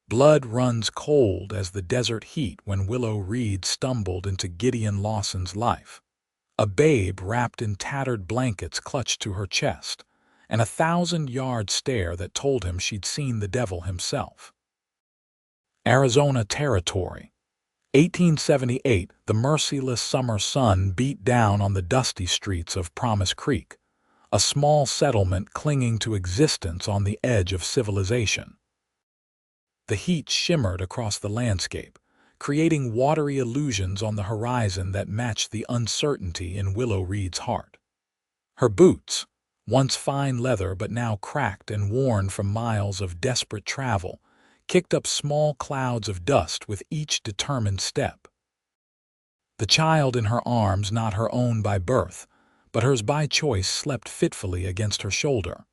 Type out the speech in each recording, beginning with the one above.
Blood runs cold as the desert heat when Willow Reed stumbled into Gideon Lawson's life. A babe wrapped in tattered blankets clutched to her chest, and a 1,000-yard stare that told him she'd seen the devil himself. Arizona Territory. 1878, the merciless summer sun beat down on the dusty streets of Promise Creek, a small settlement clinging to existence on the edge of civilization. The heat shimmered across the landscape, creating watery illusions on the horizon that matched the uncertainty in Willow Reed's heart. Her boots, once fine leather but now cracked and worn from miles of desperate travel, kicked up small clouds of dust with each determined step. The child in her arms, not her own by birth, but hers by choice, slept fitfully against her shoulder.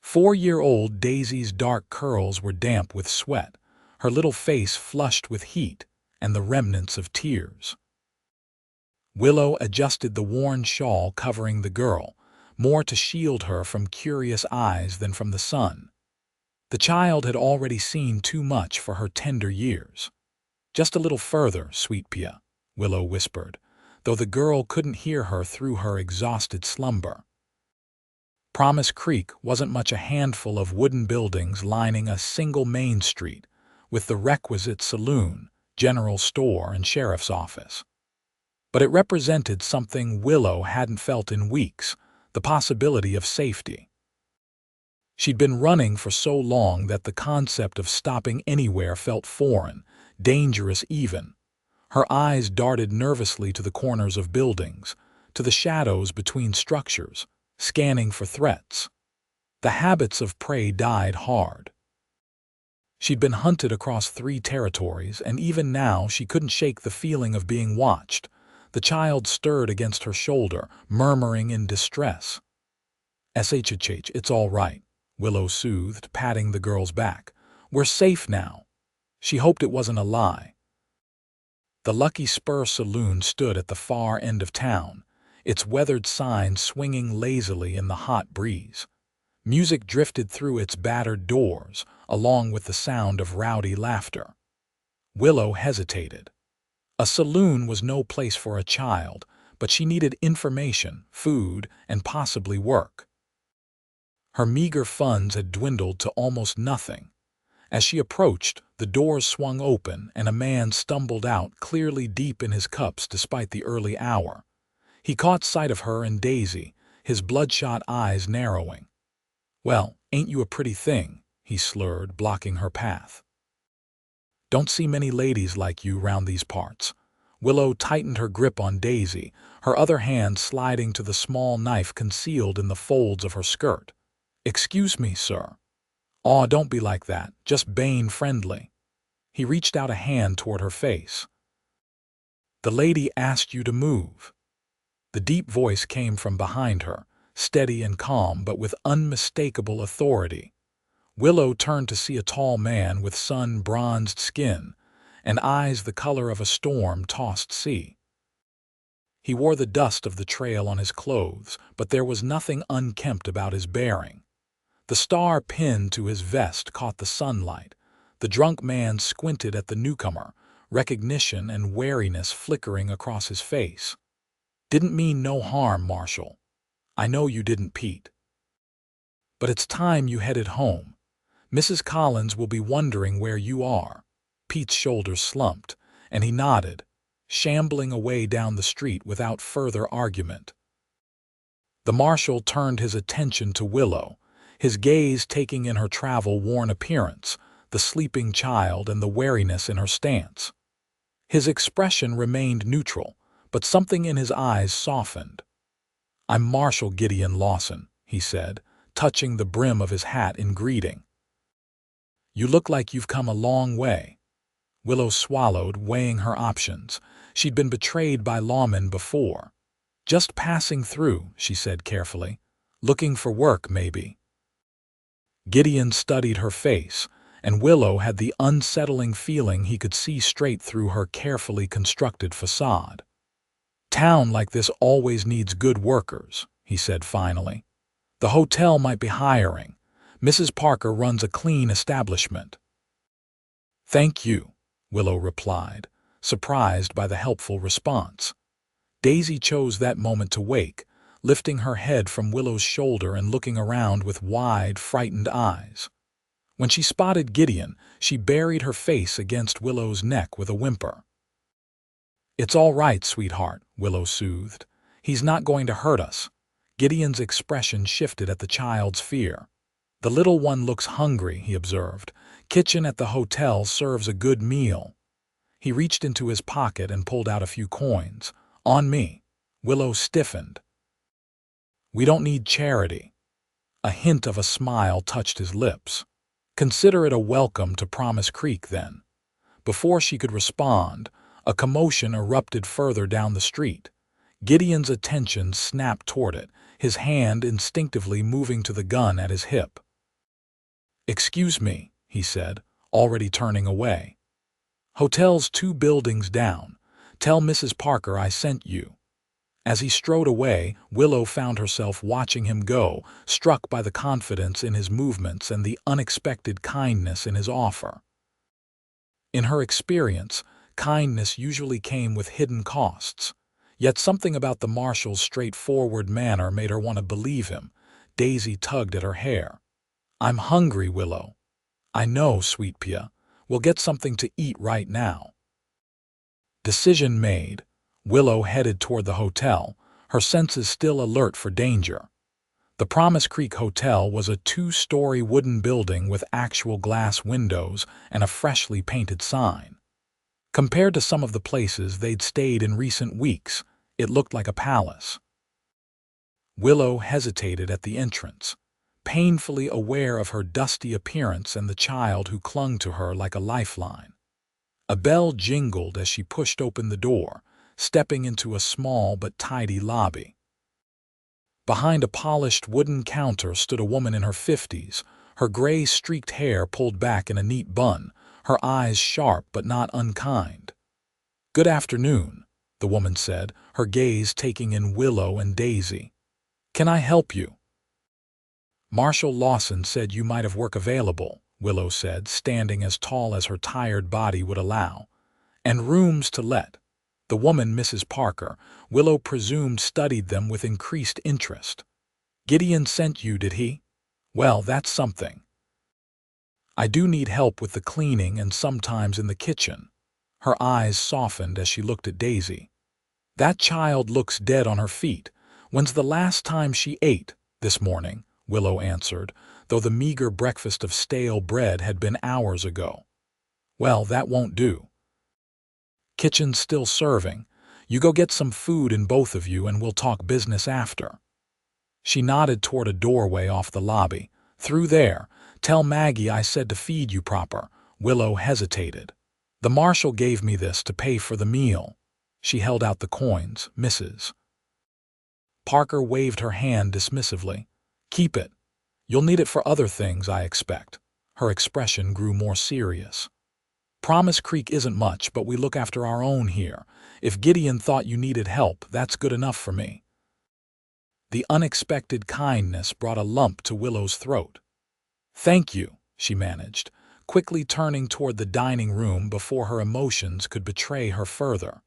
4-year-old Daisy's dark curls were damp with sweat, her little face flushed with heat and the remnants of tears. Willow adjusted the worn shawl covering the girl, more to shield her from curious eyes than from the sun. The child had already seen too much for her tender years. "Just a little further, sweet Pia," Willow whispered, though the girl couldn't hear her through her exhausted slumber. Promise Creek wasn't much, a handful of wooden buildings lining a single main street, with the requisite saloon, general store, and sheriff's office. But it represented something Willow hadn't felt in weeks: the possibility of safety. She'd been running for so long that the concept of stopping anywhere felt foreign, dangerous even. Her eyes darted nervously to the corners of buildings, to the shadows between structures, scanning for threats. The habits of prey died hard. She'd been hunted across 3 territories, and even now she couldn't shake the feeling of being watched. The child stirred against her shoulder, murmuring in distress. "Shh, it's all right," Willow soothed, patting the girl's back. "We're safe now." She hoped it wasn't a lie. The Lucky Spur Saloon stood at the far end of town, its weathered sign swinging lazily in the hot breeze. Music drifted through its battered doors, along with the sound of rowdy laughter. Willow hesitated. A saloon was no place for a child, but she needed information, food, and possibly work. Her meager funds had dwindled to almost nothing. As she approached, the doors swung open and a man stumbled out, clearly deep in his cups despite the early hour. He caught sight of her and Daisy, his bloodshot eyes narrowing. "Well, ain't you a pretty thing?" he slurred, blocking her path. "Don't see many ladies like you round these parts." Willow tightened her grip on Daisy, her other hand sliding to the small knife concealed in the folds of her skirt. "Excuse me, sir." "Aw, don't be like that, just bein' friendly." He reached out a hand toward her face. "The lady asked you to move." The deep voice came from behind her, steady and calm but with unmistakable authority. Willow turned to see a tall man with sun-bronzed skin and eyes the color of a storm-tossed sea. He wore the dust of the trail on his clothes, but there was nothing unkempt about his bearing. The star pinned to his vest caught the sunlight. The drunk man squinted at the newcomer, recognition and wariness flickering across his face. "Didn't mean no harm, Marshal. I know you didn't, Pete. But it's time you headed home. Mrs. Collins will be wondering where you are." Pete's shoulders slumped, and he nodded, shambling away down the street without further argument. The marshal turned his attention to Willow, his gaze taking in her travel-worn appearance, the sleeping child, and the wariness in her stance. His expression remained neutral, but something in his eyes softened. "I'm Marshal Gideon Lawson," he said, touching the brim of his hat in greeting. "You look like you've come a long way." Willow swallowed, weighing her options. She'd been betrayed by lawmen before. "Just passing through," she said carefully. "Looking for work, maybe." Gideon studied her face, and Willow had the unsettling feeling he could see straight through her carefully constructed facade. "Town like this always needs good workers," he said finally. "The hotel might be hiring. Mrs. Parker runs a clean establishment." "Thank you," Willow replied, surprised by the helpful response. Daisy chose that moment to wake, lifting her head from Willow's shoulder and looking around with wide, frightened eyes. When she spotted Gideon, she buried her face against Willow's neck with a whimper. "It's all right, sweetheart," Willow soothed. "He's not going to hurt us." Gideon's expression shifted at the child's fear. "The little one looks hungry," he observed. "Kitchen at the hotel serves a good meal." He reached into his pocket and pulled out a few coins. "On me." Willow stiffened. "We don't need charity." A hint of a smile touched his lips. "Consider it a welcome to Promise Creek, then." Before she could respond, a commotion erupted further down the street. Gideon's attention snapped toward it, his hand instinctively moving to the gun at his hip. "Excuse me," he said, already turning away. "Hotel's 2 buildings down. Tell Mrs. Parker I sent you." As he strode away, Willow found herself watching him go, struck by the confidence in his movements and the unexpected kindness in his offer. In her experience, kindness usually came with hidden costs. Yet something about the marshal's straightforward manner made her want to believe him. Daisy tugged at her hair. "I'm hungry, Willow." "I know, Sweet Pea. We'll get something to eat right now." Decision made, Willow headed toward the hotel, her senses still alert for danger. The Promise Creek Hotel was a 2-story wooden building with actual glass windows and a freshly painted sign. Compared to some of the places they'd stayed in recent weeks, it looked like a palace. Willow hesitated at the entrance, painfully aware of her dusty appearance and the child who clung to her like a lifeline. A bell jingled as she pushed open the door, stepping into a small but tidy lobby. Behind a polished wooden counter stood a woman in her 50s, her gray streaked hair pulled back in a neat bun, her eyes sharp but not unkind. "Good afternoon," the woman said, her gaze taking in Willow and Daisy. "Can I help you?" "Marshal Lawson said you might have work available," Willow said, standing as tall as her tired body would allow. "And rooms to let." The woman, Mrs. Parker, Willow presumed studied them with increased interest. "Gideon sent you, did he? Well, that's something. I do need help with the cleaning and sometimes in the kitchen." Her eyes softened as she looked at Daisy. "That child looks dead on her feet. When's the last time she ate?" "This morning," Willow answered, though the meager breakfast of stale bread had been hours ago. "Well, that won't do. Kitchen's still serving. You go get some food in both of you and we'll talk business after." She nodded toward a doorway off the lobby. "Through there. Tell Maggie I said to feed you proper." Willow hesitated. "The marshal gave me this to pay for the meal." She held out the coins. "Mrs. Parker waved her hand dismissively. "Keep it. You'll need it for other things, I expect." Her expression grew more serious. "Promise Creek isn't much, but we look after our own here. If Gideon thought you needed help, that's good enough for me." The unexpected kindness brought a lump to Willow's throat. "Thank you," she managed, quickly turning toward the dining room before her emotions could betray her further.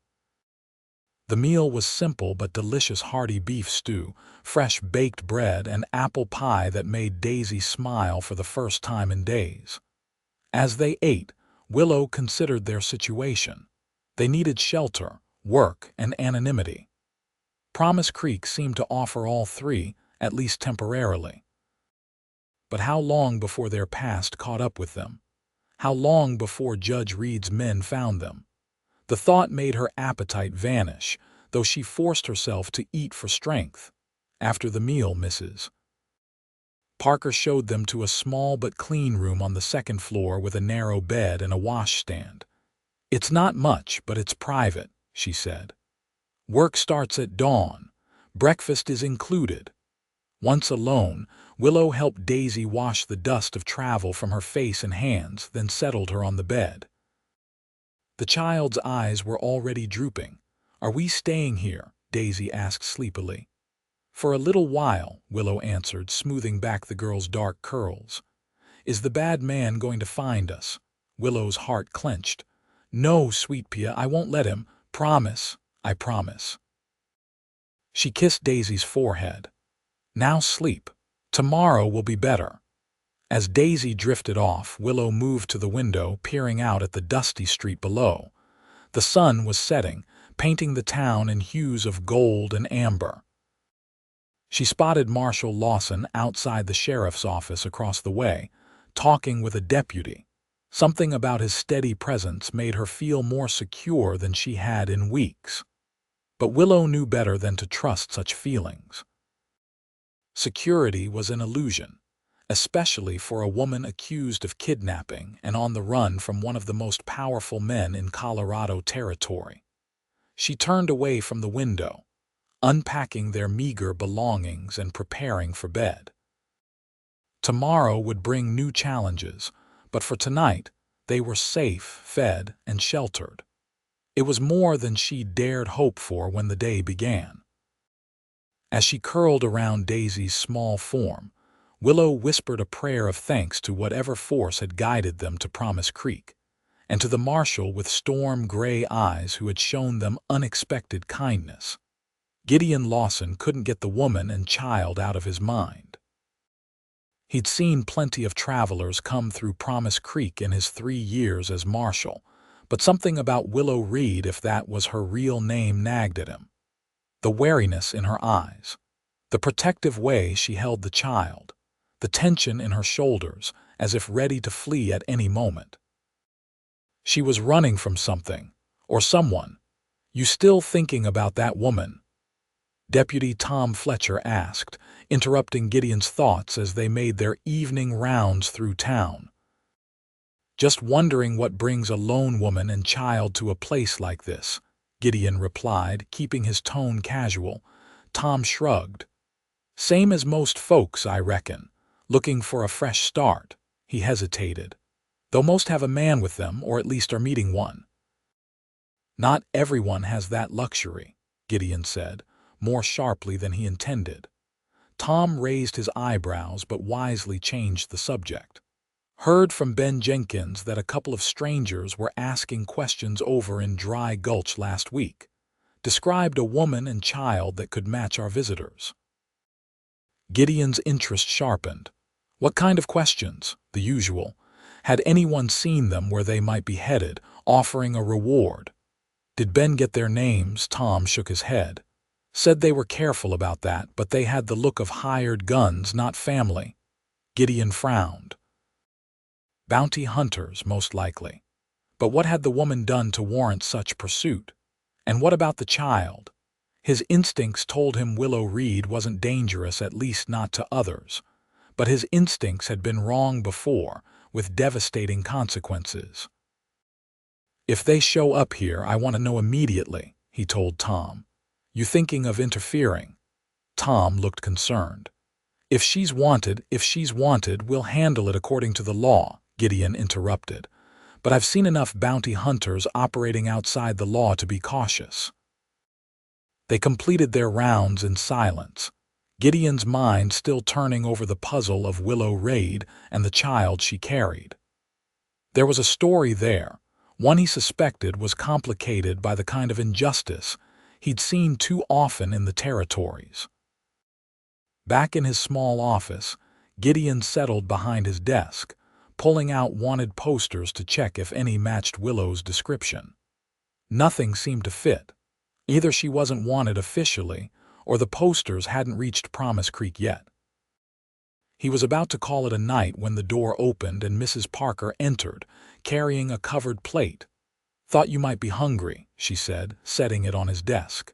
The meal was simple but delicious: hearty beef stew, fresh baked bread, and apple pie that made Daisy smile for the first time in days. As they ate, Willow considered their situation. They needed shelter, work, and anonymity. Promise Creek seemed to offer all three, at least temporarily. But how long before their past caught up with them? How long before Judge Reed's men found them? The thought made her appetite vanish, though she forced herself to eat for strength. After the meal, Mrs. Parker showed them to a small but clean room on the second floor with a narrow bed and a washstand. "It's not much, but it's private," she said. "Work starts at dawn. Breakfast is included." Once alone, Willow helped Daisy wash the dust of travel from her face and hands, then settled her on the bed. The child's eyes were already drooping. "Are we staying here?" Daisy asked sleepily. "For a little while," Willow answered, smoothing back the girl's dark curls. "Is the bad man going to find us?" Willow's heart clenched. "No, sweet Pia, I won't let him. Promise, I promise." She kissed Daisy's forehead. "Now sleep. Tomorrow will be better." As Daisy drifted off, Willow moved to the window, peering out at the dusty street below. The sun was setting, painting the town in hues of gold and amber. She spotted Marshal Lawson outside the sheriff's office across the way, talking with a deputy. Something about his steady presence made her feel more secure than she had in weeks. But Willow knew better than to trust such feelings. Security was an illusion, especially for a woman accused of kidnapping and on the run from one of the most powerful men in Colorado territory. She turned away from the window, unpacking their meager belongings and preparing for bed. Tomorrow would bring new challenges, but for tonight, they were safe, fed, and sheltered. It was more than she dared hope for when the day began. As she curled around Daisy's small form, Willow whispered a prayer of thanks to whatever force had guided them to Promise Creek, and to the marshal with storm-gray eyes who had shown them unexpected kindness. Gideon Lawson couldn't get the woman and child out of his mind. He'd seen plenty of travelers come through Promise Creek in his 3 years as marshal, but something about Willow Reed, if that was her real name, nagged at him. The wariness in her eyes, the protective way she held the child, the tension in her shoulders as if ready to flee at any moment. She was running from something, or someone. "You still thinking about that woman?" Deputy Tom Fletcher asked, interrupting Gideon's thoughts as they made their evening rounds through town. "Just wondering what brings a lone woman and child to a place like this," Gideon replied, keeping his tone casual. Tom shrugged. "Same as most folks, I reckon. Looking for a fresh start." He hesitated. "Though most have a man with them, or at least are meeting one." "Not everyone has that luxury," Gideon said, more sharply than he intended. Tom raised his eyebrows but wisely changed the subject. "Heard from Ben Jenkins that a couple of strangers were asking questions over in Dry Gulch last week. Described a woman and child that could match our visitors." Gideon's interest sharpened. What kind of questions? The usual. Had anyone seen them where they might be headed, offering a reward? "Did Ben get their names?" Tom shook his head. "Said they were careful about that, but they had the look of hired guns, not family." Gideon frowned. Bounty hunters, most likely. But what had the woman done to warrant such pursuit? And what about the child? His instincts told him Willow Reed wasn't dangerous, at least not to others. But his instincts had been wrong before, with devastating consequences. "If they show up here, I want to know immediately," he told Tom. "You thinking of interfering?" Tom looked concerned. If she's wanted, we'll handle it according to the law," Gideon interrupted. "But I've seen enough bounty hunters operating outside the law to be cautious." They completed their rounds in silence, Gideon's mind still turning over the puzzle of Willow Reed and the child she carried. There was a story there, one he suspected was complicated by the kind of injustice he'd seen too often in the territories. Back in his small office, Gideon settled behind his desk, pulling out wanted posters to check if any matched Willow's description. Nothing seemed to fit. Either she wasn't wanted officially, or the posters hadn't reached Promise Creek yet. He was about to call it a night when the door opened and Mrs. Parker entered, carrying a covered plate. "Thought you might be hungry," she said, setting it on his desk.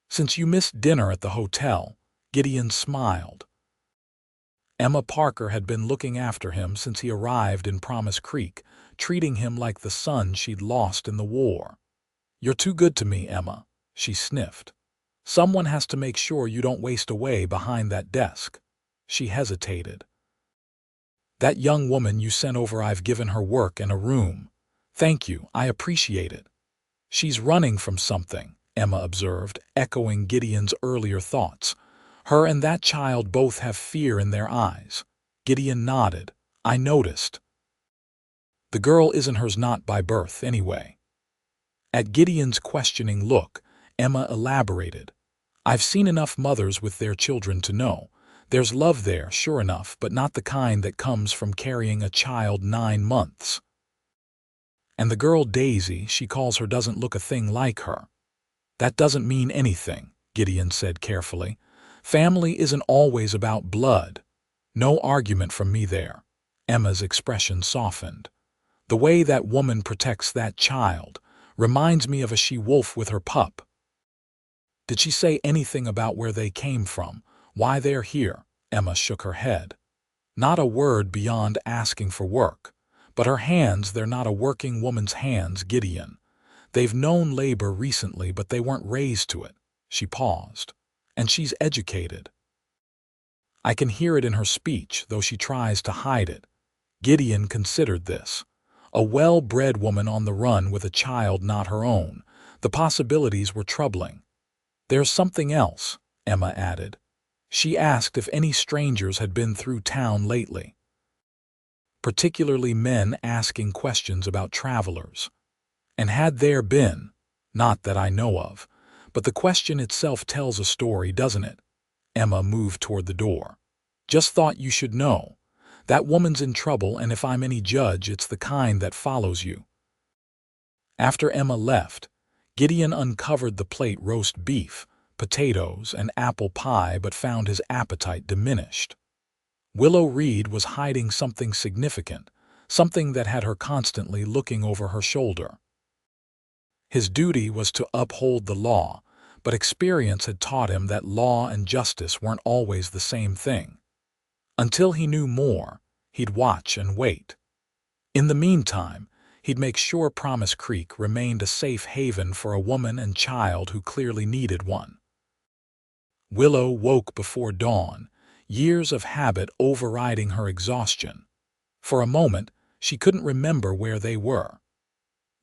"Since you missed dinner at the hotel," Gideon smiled. Emma Parker had been looking after him since he arrived in Promise Creek, treating him like the son she'd lost in the war. "You're too good to me, Emma," she sniffed. "Someone has to make sure you don't waste away behind that desk." She hesitated. "That young woman you sent over, I've given her work and a room. Thank you, I appreciate it." "She's running from something," Emma observed, echoing Gideon's earlier thoughts. "Her and that child both have fear in their eyes." Gideon nodded. "I noticed." The girl isn't hers not by birth, anyway. At Gideon's questioning look, Emma elaborated. I've seen enough mothers with their children to know. There's love there, sure enough, but not the kind that comes from carrying a child 9 months. And the girl Daisy, she calls her, doesn't look a thing like her. That doesn't mean anything, Gideon said carefully. Family isn't always about blood. No argument from me there. Emma's expression softened. The way that woman protects that child reminds me of a she-wolf with her pup. Did she say anything about where they came from, why they're here? Emma shook her head. Not a word beyond asking for work. But her hands, they're not a working woman's hands, Gideon. They've known labor recently, but they weren't raised to it. She paused. And she's educated. I can hear it in her speech, though she tries to hide it. Gideon considered this. A well-bred woman on the run with a child not her own. The possibilities were troubling. There's something else, Emma added. She asked if any strangers had been through town lately. Particularly men asking questions about travelers. And had there been, not that I know of, but the question itself tells a story, doesn't it? Emma moved toward the door. Just thought you should know. That woman's in trouble, and if I'm any judge, it's the kind that follows you. After Emma left, Gideon uncovered the plate roast beef, potatoes, and apple pie, but found his appetite diminished. Willow Reed was hiding something significant, something that had her constantly looking over her shoulder. His duty was to uphold the law, but experience had taught him that law and justice weren't always the same thing. Until he knew more, he'd watch and wait. In the meantime, he'd make sure Promise Creek remained a safe haven for a woman and child who clearly needed one. Willow woke before dawn, years of habit overriding her exhaustion. For a moment, she couldn't remember where they were.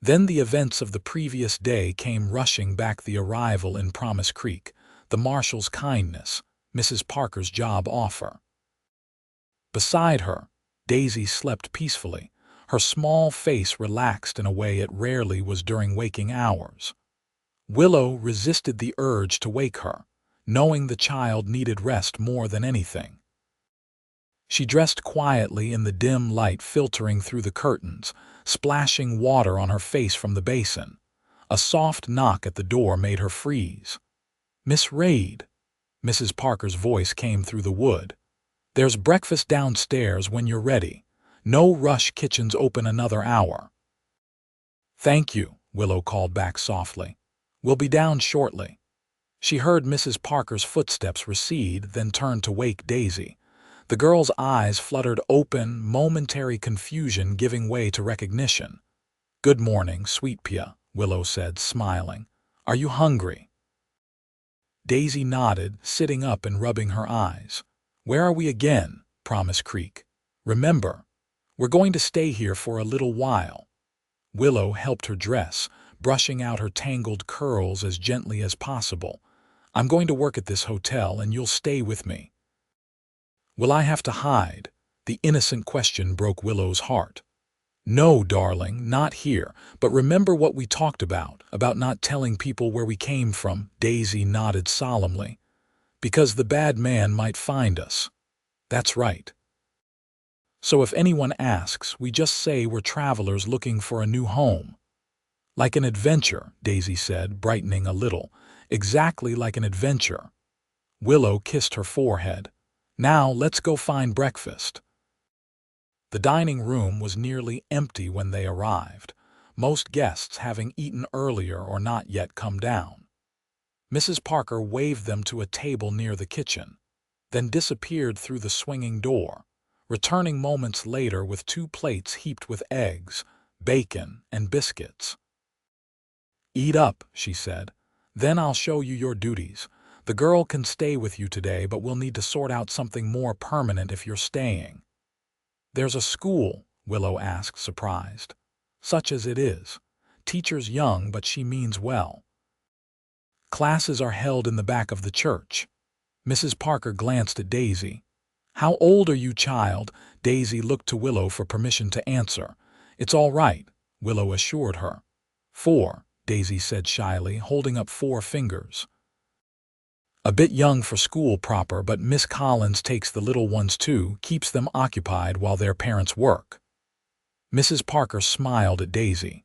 Then the events of the previous day came rushing back: the arrival in Promise Creek, the marshal's kindness, Mrs. Parker's job offer. Beside her, Daisy slept peacefully, her small face relaxed in a way it rarely was during waking hours. Willow resisted the urge to wake her, knowing the child needed rest more than anything. She dressed quietly in the dim light filtering through the curtains, splashing water on her face from the basin. A soft knock at the door made her freeze. "Miss Reed," Mrs. Parker's voice came through the wood. "There's breakfast downstairs when you're ready. No rush, kitchen's open another hour." "Thank you," Willow called back softly. "We'll be down shortly." She heard Mrs. Parker's footsteps recede, then turned to wake Daisy. The girl's eyes fluttered open, momentary confusion giving way to recognition. "Good morning, Sweet Pea," Willow said, smiling. "Are you hungry?" Daisy nodded, sitting up and rubbing her eyes. "Where are we again?" "Promise Creek. Remember, we're going to stay here for a little while." Willow helped her dress, brushing out her tangled curls as gently as possible. "I'm going to work at this hotel, and you'll stay with me." "Will I have to hide?" The innocent question broke Willow's heart. "No, darling, not here, but remember what we talked about not telling people where we came from," Daisy nodded solemnly. "Because the bad man might find us." "That's right. So if anyone asks, we just say we're travelers looking for a new home." "Like an adventure," Daisy said, brightening a little. "Exactly like an adventure." Willow kissed her forehead. "Now let's go find breakfast." The dining room was nearly empty when they arrived, most guests having eaten earlier or not yet come down. Mrs. Parker waved them to a table near the kitchen, then disappeared through the swinging door, returning moments later with 2 plates heaped with eggs, bacon, and biscuits. "Eat up," she said. "Then I'll show you your duties. The girl can stay with you today, but we'll need to sort out something more permanent if you're staying." "There's a school?" Willow asked, surprised. "Such as it is. Teacher's young, but she means well. Classes are held in the back of the church." Mrs. Parker glanced at Daisy. "How old are you, child?" Daisy looked to Willow for permission to answer. It's all right, Willow assured her. 4, Daisy said shyly, holding up 4 fingers. A bit young for school proper, but Miss Collins takes the little ones too, keeps them occupied while their parents work. Mrs. Parker smiled at Daisy.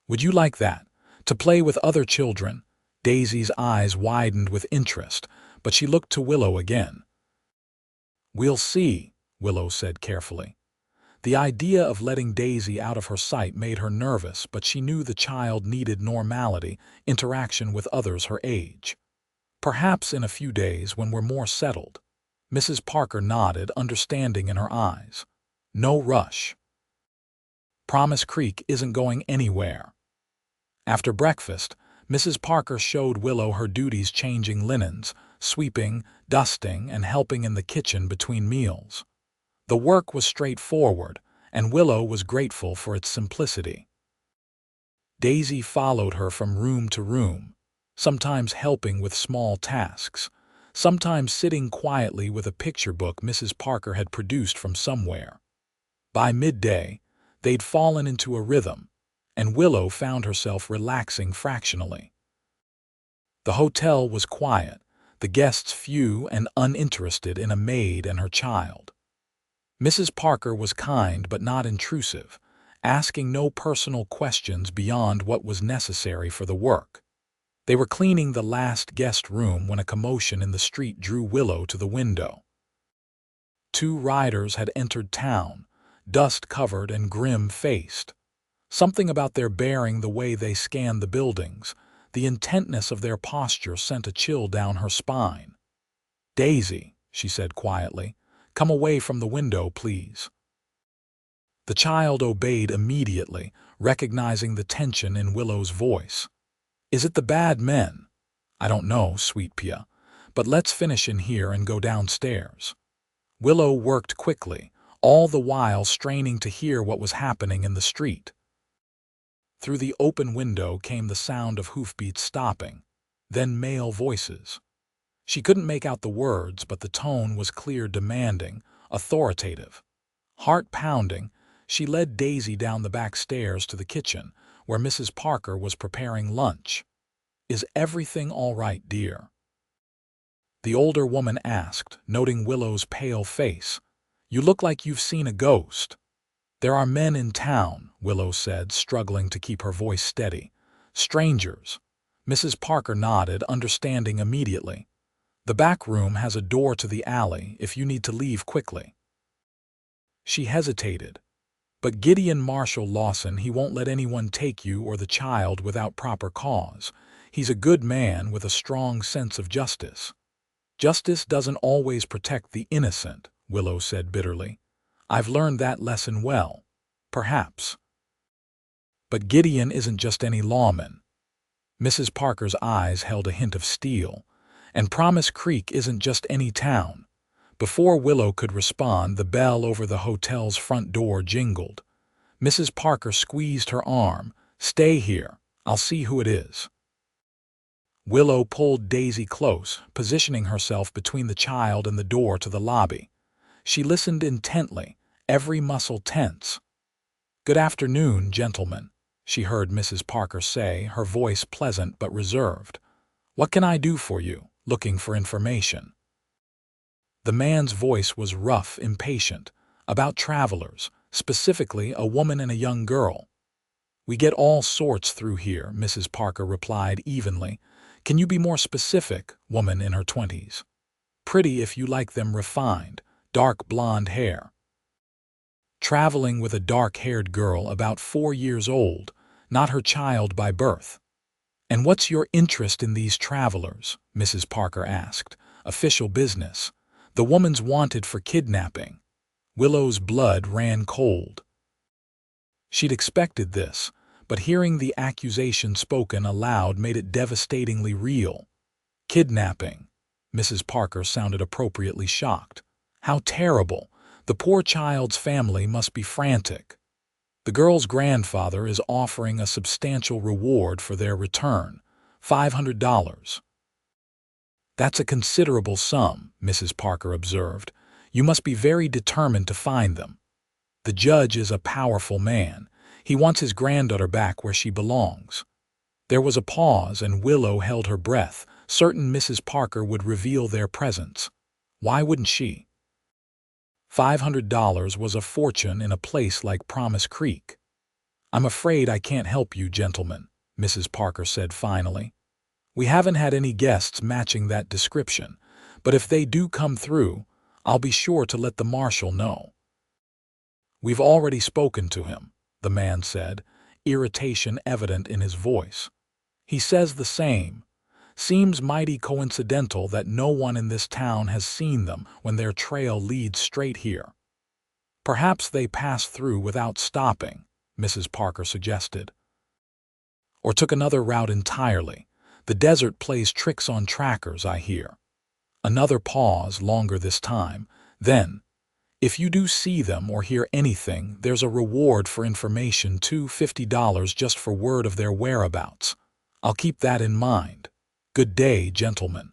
Would you like that? To play with other children? Daisy's eyes widened with interest, but she looked to Willow again. We'll see, Willow said carefully. The idea of letting Daisy out of her sight made her nervous, but she knew the child needed normality, interaction with others her age. Perhaps in a few days, when we're more settled. Mrs. Parker nodded, understanding in her eyes. No rush. Promise Creek isn't going anywhere. After breakfast, Mrs. Parker showed Willow her duties, changing linens, sweeping, dusting, and helping in the kitchen between meals. The work was straightforward, and Willow was grateful for its simplicity. Daisy followed her from room to room, sometimes helping with small tasks, sometimes sitting quietly with a picture book Mrs. Parker had produced from somewhere. By midday, they'd fallen into a rhythm, and Willow found herself relaxing fractionally. The hotel was quiet, the guests few and uninterested in a maid and her child. Mrs. Parker was kind but not intrusive, asking no personal questions beyond what was necessary for the work. They were cleaning the last guest room when a commotion in the street drew Willow to the window. 2 riders had entered town, dust-covered and grim-faced. Something about their bearing, the way they scanned the buildings, the intentness of their posture sent a chill down her spine. "Daisy," she said quietly, "come away from the window, please." The child obeyed immediately, recognizing the tension in Willow's voice. "Is it the bad men?" "I don't know, sweet Pia, but let's finish in here and go downstairs." Willow worked quickly, all the while straining to hear what was happening in the street. Through the open window came the sound of hoofbeats stopping, then male voices. She couldn't make out the words, but the tone was clear, demanding, authoritative. Heart-pounding, she led Daisy down the back stairs to the kitchen, where Mrs. Parker was preparing lunch. "Is everything all right, dear?" The older woman asked, noting Willow's pale face. "You look like you've seen a ghost." "There are men in town," Willow said, struggling to keep her voice steady. "Strangers." Mrs. Parker nodded, understanding immediately. "The back room has a door to the alley if you need to leave quickly." She hesitated. "But Gideon Marshall Lawson, he won't let anyone take you or the child without proper cause. He's a good man with a strong sense of justice." "Justice doesn't always protect the innocent," Willow said bitterly. "I've learned that lesson well. Perhaps. But Gideon isn't just any lawman." Mrs. Parker's eyes held a hint of steel. "And Promise Creek isn't just any town." Before Willow could respond, the bell over the hotel's front door jingled. Mrs. Parker squeezed her arm. "Stay here. I'll see who it is." Willow pulled Daisy close, positioning herself between the child and the door to the lobby. She listened intently, every muscle tense. "Good afternoon, gentlemen," she heard Mrs. Parker say, her voice pleasant but reserved. "What can I do for you? Looking for information?" The man's voice was rough, impatient. "About travelers, specifically a woman and a young girl." "We get all sorts through here," Mrs. Parker replied evenly. "Can you be more specific?" "Woman in her 20s. Pretty if you like them refined, dark blonde hair." "Traveling with a dark-haired girl about 4 years old, not her child by birth." "And what's your interest in these travelers?" Mrs. Parker asked. "Official business. The woman's wanted for kidnapping." Willow's blood ran cold. She'd expected this, but hearing the accusation spoken aloud made it devastatingly real. "Kidnapping." Mrs. Parker sounded appropriately shocked. "How terrible! The poor child's family must be frantic." "The girl's grandfather is offering a substantial reward for their return, $500. "That's a considerable sum," Mrs. Parker observed. "You must be very determined to find them." "The judge is a powerful man. He wants his granddaughter back where she belongs." There was a pause, and Willow held her breath, certain Mrs. Parker would reveal their presence. Why wouldn't she? $500 was a fortune in a place like Promise Creek. "I'm afraid I can't help you, gentlemen," Mrs. Parker said finally. "We haven't had any guests matching that description, but if they do come through, I'll be sure to let the marshal know." "We've already spoken to him," the man said, irritation evident in his voice. "He says the same. Seems mighty coincidental that no one in this town has seen them when their trail leads straight here." "Perhaps they passed through without stopping," Mrs. Parker suggested. "Or took another route entirely. The desert plays tricks on trackers, I hear." Another pause, longer this time. Then, "If you do see them or hear anything, there's a reward for information too, $50 just for word of their whereabouts. I'll keep that in mind. Good day, gentlemen."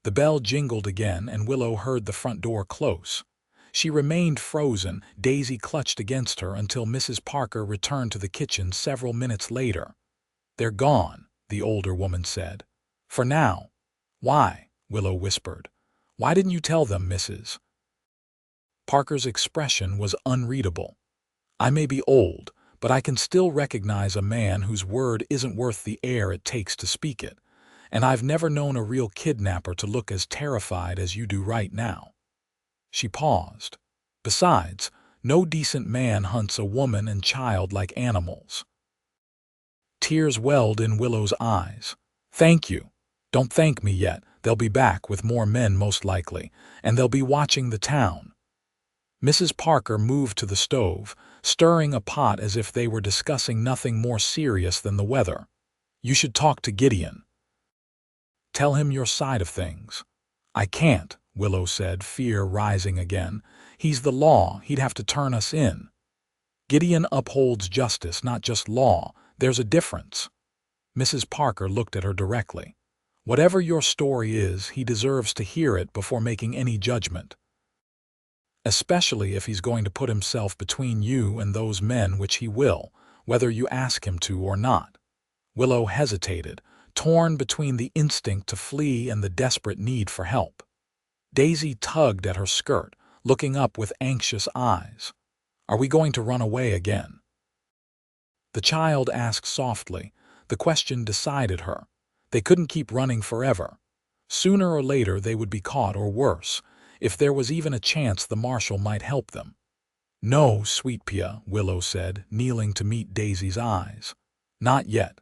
The bell jingled again, and Willow heard the front door close. She remained frozen, Daisy clutched against her, until Mrs. Parker returned to the kitchen several minutes later. "They're gone," the older woman said. "For now." "Why?" Willow whispered. "Why didn't you tell them, Mrs.?" Parker's expression was unreadable. "I may be old, but I can still recognize a man whose word isn't worth the air it takes to speak it, and I've never known a real kidnapper to look as terrified as you do right now." She paused. "Besides, no decent man hunts a woman and child like animals." Tears welled in Willow's eyes. "Thank you. Don't thank me yet. They'll be back with more men most likely, and they'll be watching the town." Mrs. Parker moved to the stove, stirring a pot as if they were discussing nothing more serious than the weather. "You should talk to Gideon. Tell him your side of things." "I can't," Willow said, fear rising again. "He's the law. He'd have to turn us in." "Gideon upholds justice, not just law. There's a difference." Mrs. Parker looked at her directly. "Whatever your story is, he deserves to hear it before making any judgment. Especially if he's going to put himself between you and those men, which he will, whether you ask him to or not." Willow hesitated, torn between the instinct to flee and the desperate need for help. Daisy tugged at her skirt, looking up with anxious eyes. "Are we going to run away again?" The child asked softly. The question decided her. They couldn't keep running forever. Sooner or later they would be caught, or worse, if there was even a chance the marshal might help them. "No, Sweet Pea," Willow said, kneeling to meet Daisy's eyes. "Not yet.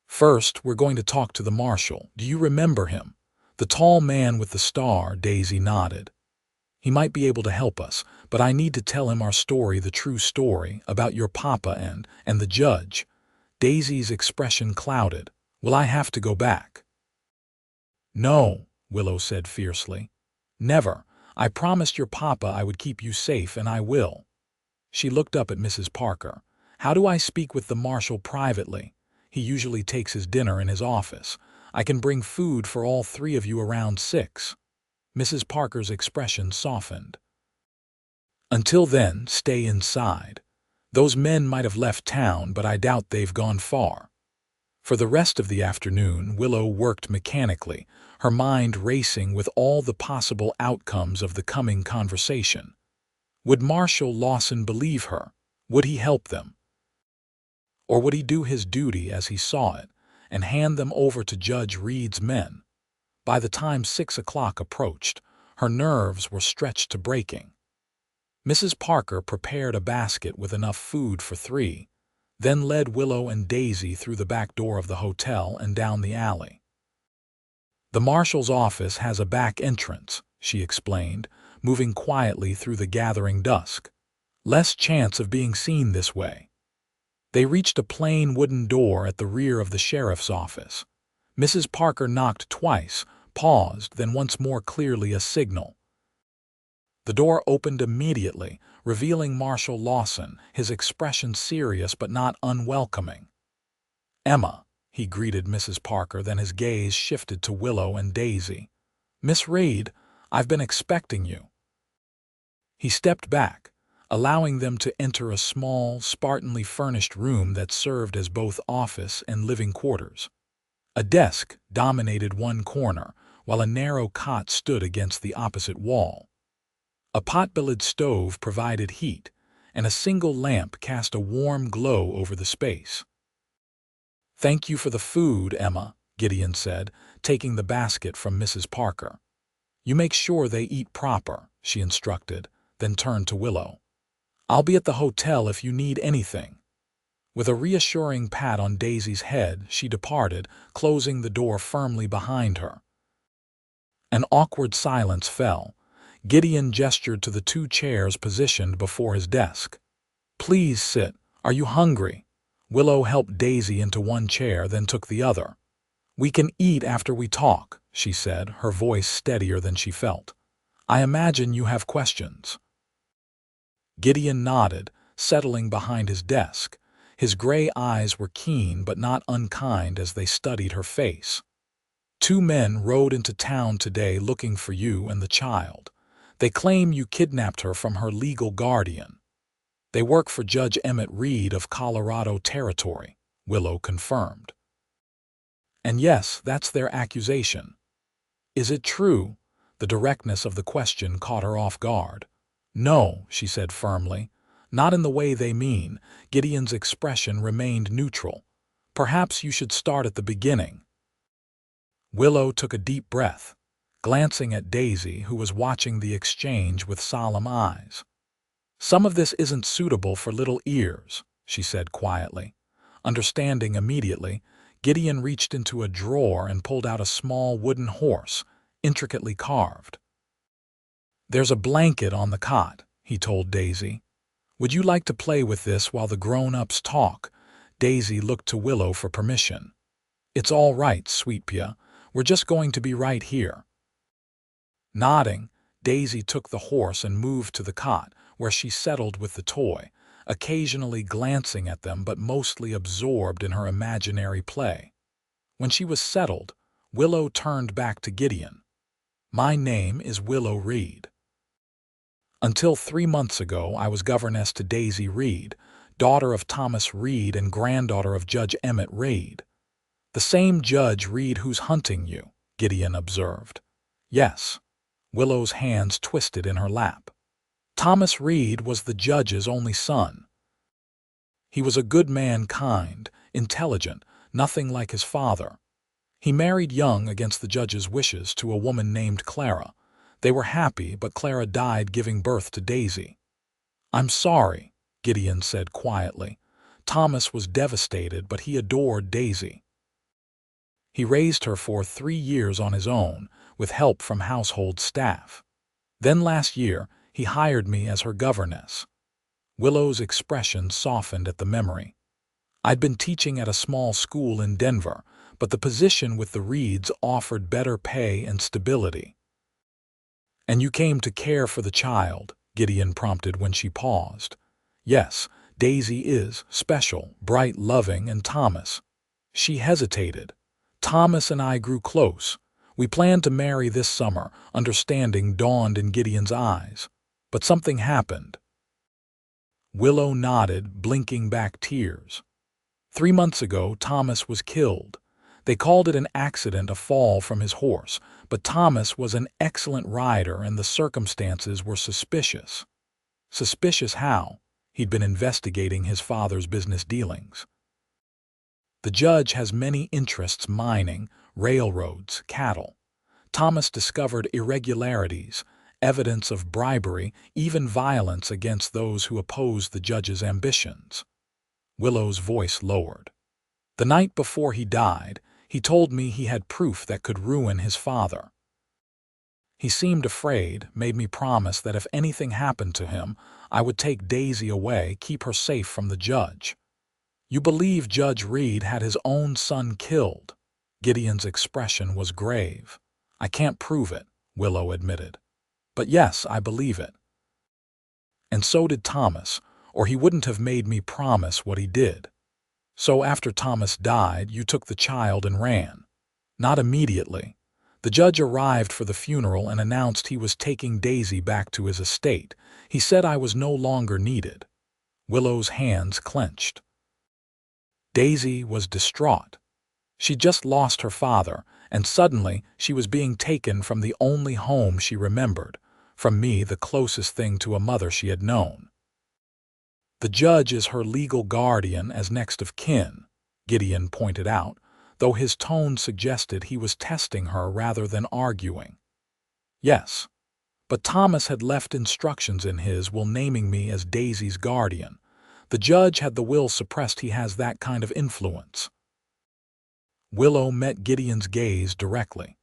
First, we're going to talk to the marshal. Do you remember him? The tall man with the star?" Daisy nodded. "He might be able to help us, but I need to tell him our story, the true story, about your papa and the judge." Daisy's expression clouded. "Will I have to go back?" "No," Willow said fiercely. "Never. I promised your papa I would keep you safe, and I will." She looked up at Mrs. Parker. "How do I speak with the marshal privately? He usually takes his dinner in his office. I can bring food for all three of you around 6. Mrs. Parker's expression softened. "Until then, stay inside. Those men might have left town, but I doubt they've gone far." For the rest of the afternoon, Willow worked mechanically, her mind racing with all the possible outcomes of the coming conversation. Would Marshal Lawson believe her? Would he help them? Or would he do his duty as he saw it, and hand them over to Judge Reed's men? By the time 6 o'clock approached, her nerves were stretched to breaking. Mrs. Parker prepared a basket with enough food for 3, then led Willow and Daisy through the back door of the hotel and down the alley. "The marshal's office has a back entrance," she explained, moving quietly through the gathering dusk. "Less chance of being seen this way." They reached a plain wooden door at the rear of the sheriff's office. Mrs. Parker knocked twice, paused, then once more clearly a signal. The door opened immediately, revealing Marshal Lawson, his expression serious but not unwelcoming. "Emma," he greeted Mrs. Parker, then his gaze shifted to Willow and Daisy. "Miss Reed, I've been expecting you." He stepped back, allowing them to enter a small, spartanly furnished room that served as both office and living quarters. A desk dominated one corner, while a narrow cot stood against the opposite wall. A pot-bellied stove provided heat, and a single lamp cast a warm glow over the space. "Thank you for the food, Emma," Gideon said, taking the basket from Mrs. Parker. "You make sure they eat proper," she instructed, then turned to Willow. "I'll be at the hotel if you need anything." With a reassuring pat on Daisy's head, she departed, closing the door firmly behind her. An awkward silence fell. Gideon gestured to the 2 chairs positioned before his desk. "Please sit. Are you hungry?" Willow helped Daisy into one chair, then took the other. "We can eat after we talk," she said, her voice steadier than she felt. "I imagine you have questions." Gideon nodded, settling behind his desk. His gray eyes were keen but not unkind as they studied her face. "2 men rode into town today looking for you and the child. They claim you kidnapped her from her legal guardian. They work for Judge Emmett Reed of Colorado Territory," Willow confirmed. "And yes, that's their accusation." "Is it true?" The directness of the question caught her off guard. "No," she said firmly. "Not in the way they mean." Gideon's expression remained neutral. "Perhaps you should start at the beginning." Willow took a deep breath, glancing at Daisy, who was watching the exchange with solemn eyes. "Some of this isn't suitable for little ears," she said quietly. Understanding immediately, Gideon reached into a drawer and pulled out a small wooden horse, intricately carved. "There's a blanket on the cot," he told Daisy. "Would you like to play with this while the grown-ups talk?" Daisy looked to Willow for permission. "It's all right, Sweet Pea. We're just going to be right here." Nodding, Daisy took the horse and moved to the cot, where she settled with the toy, occasionally glancing at them but mostly absorbed in her imaginary play. When she was settled, Willow turned back to Gideon. "My name is Willow Reed. Until 3 months ago, I was governess to Daisy Reed, daughter of Thomas Reed and granddaughter of Judge Emmett Reed." "The same Judge Reed who's hunting you," Gideon observed. "Yes." Willow's hands twisted in her lap. "Thomas Reed was the judge's only son. He was a good man, kind, intelligent, nothing like his father. He married young against the judge's wishes to a woman named Clara. They were happy, but Clara died giving birth to Daisy." "I'm sorry," Gideon said quietly. "Thomas was devastated, but he adored Daisy. He raised her for 3 years on his own, with help from household staff. Then last year, he hired me as her governess." Willow's expression softened at the memory. "I'd been teaching at a small school in Denver, but the position with the Reeds offered better pay and stability." "And you came to care for the child," Gideon prompted when she paused. "Yes, Daisy is special, bright, loving, and Thomas." She hesitated. "Thomas and I grew close. We planned to marry this summer," understanding dawned in Gideon's eyes. "But something happened." Willow nodded, blinking back tears. 3 months ago, Thomas was killed. They called it an accident, a fall from his horse, but Thomas was an excellent rider and the circumstances were suspicious." "Suspicious how?" He'd been investigating his father's business dealings. "The judge has many interests: mining, railroads, cattle. Thomas discovered irregularities, evidence of bribery, even violence against those who opposed the judge's ambitions." Willow's voice lowered. "The night before he died, he told me he had proof that could ruin his father. He seemed afraid, made me promise that if anything happened to him, I would take Daisy away, keep her safe from the judge." "You believe Judge Reed had his own son killed?" Gideon's expression was grave. "I can't prove it," Willow admitted. "But yes, I believe it. And so did Thomas, or he wouldn't have made me promise what he did. So after Thomas died, you took the child and ran." "Not immediately. The judge arrived for the funeral and announced he was taking Daisy back to his estate. He said I was no longer needed. Willow's hands clenched. Daisy was distraught. She just lost her father, and suddenly she was being taken from the only home she remembered, from me, the closest thing to a mother she had known. The judge is her legal guardian as next of kin, Gideon pointed out, though his tone suggested he was testing her rather than arguing. Yes, but Thomas had left instructions in his will naming me as Daisy's guardian. The judge had the will suppressed. He has that kind of influence. Willow met Gideon's gaze directly.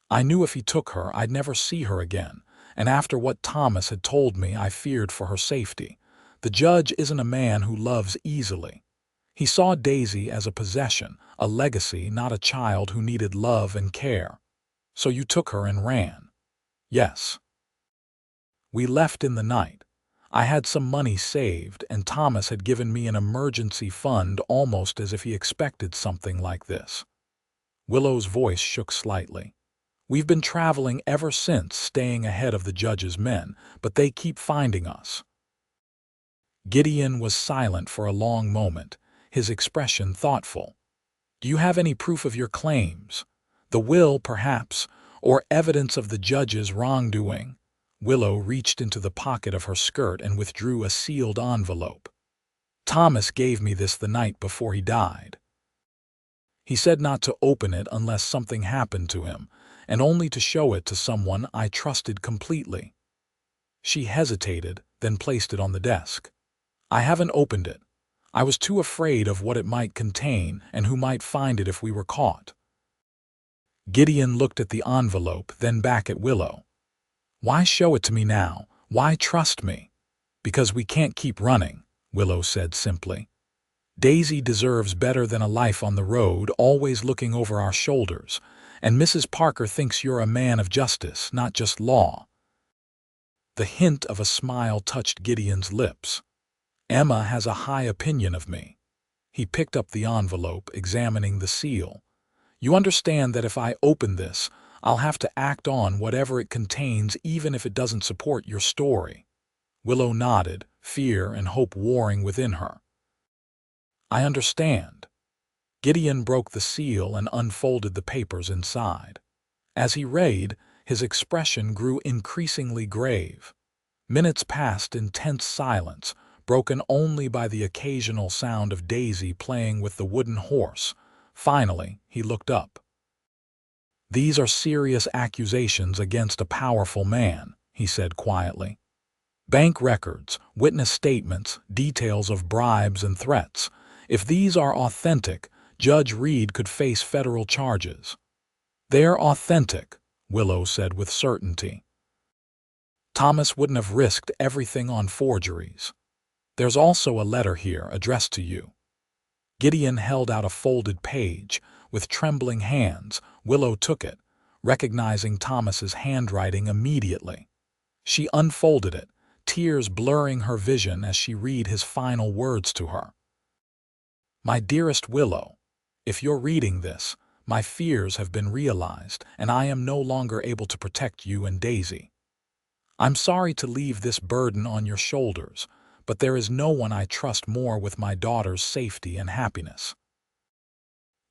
I knew if he took her, I'd never see her again, and after what Thomas had told me, I feared for her safety. The judge isn't a man who loves easily. He saw Daisy as a possession, a legacy, not a child who needed love and care. So you took her and ran. Yes. We left in the night. I had some money saved, and Thomas had given me an emergency fund, almost as if he expected something like this. Willow's voice shook slightly. We've been traveling ever since, staying ahead of the judge's men, but they keep finding us. Gideon was silent for a long moment, his expression thoughtful. Do you have any proof of your claims? The will, perhaps, or evidence of the judge's wrongdoing? Willow reached into the pocket of her skirt and withdrew a sealed envelope. Thomas gave me this the night before he died. He said not to open it unless something happened to him, and only to show it to someone I trusted completely. She hesitated, then placed it on the desk. I haven't opened it. I was too afraid of what it might contain and who might find it if we were caught. Gideon looked at the envelope, then back at Willow. Why show it to me now? Why trust me? Because we can't keep running, Willow said simply. Daisy deserves better than a life on the road, always looking over our shoulders, and Mrs. Parker thinks you're a man of justice, not just law. The hint of a smile touched Gideon's lips. Emma has a high opinion of me. He picked up the envelope, examining the seal. You understand that if I open this, I'll have to act on whatever it contains, even if it doesn't support your story. Willow nodded, fear and hope warring within her. I understand. Gideon broke the seal and unfolded the papers inside. As he read, his expression grew increasingly grave. Minutes passed in tense silence, broken only by the occasional sound of Daisy playing with the wooden horse. Finally, he looked up. These are serious accusations against a powerful man, he said quietly. Bank records, witness statements, details of bribes and threats. If these are authentic, Judge Reed could face federal charges. They're authentic, Willow said with certainty. Thomas wouldn't have risked everything on forgeries. There's also a letter here addressed to you. Gideon held out a folded page. With trembling hands, Willow took it, recognizing Thomas's handwriting immediately. She unfolded it, tears blurring her vision as she read his final words to her. My dearest Willow, if you're reading this, my fears have been realized, and I am no longer able to protect you and Daisy. I'm sorry to leave this burden on your shoulders, but there is no one I trust more with my daughter's safety and happiness.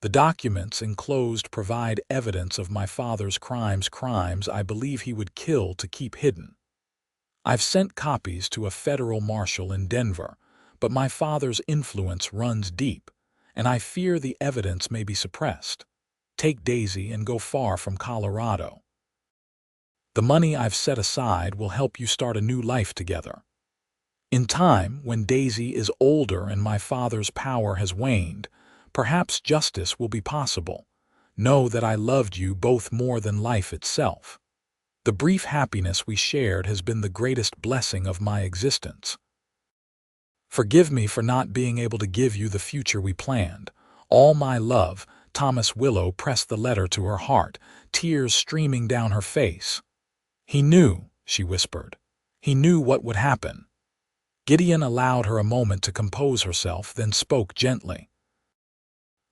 The documents enclosed provide evidence of my father's crimes I believe he would kill to keep hidden. I've sent copies to a federal marshal in Denver, but my father's influence runs deep, and I fear the evidence may be suppressed. Take Daisy and go far from Colorado. The money I've set aside will help you start a new life together. In time, when Daisy is older and my father's power has waned, perhaps justice will be possible. Know that I loved you both more than life itself. The brief happiness we shared has been the greatest blessing of my existence. Forgive me for not being able to give you the future we planned. All my love. Thomas. Willow pressed the letter to her heart, tears streaming down her face. He knew, she whispered. He knew what would happen. Gideon allowed her a moment to compose herself, then spoke gently.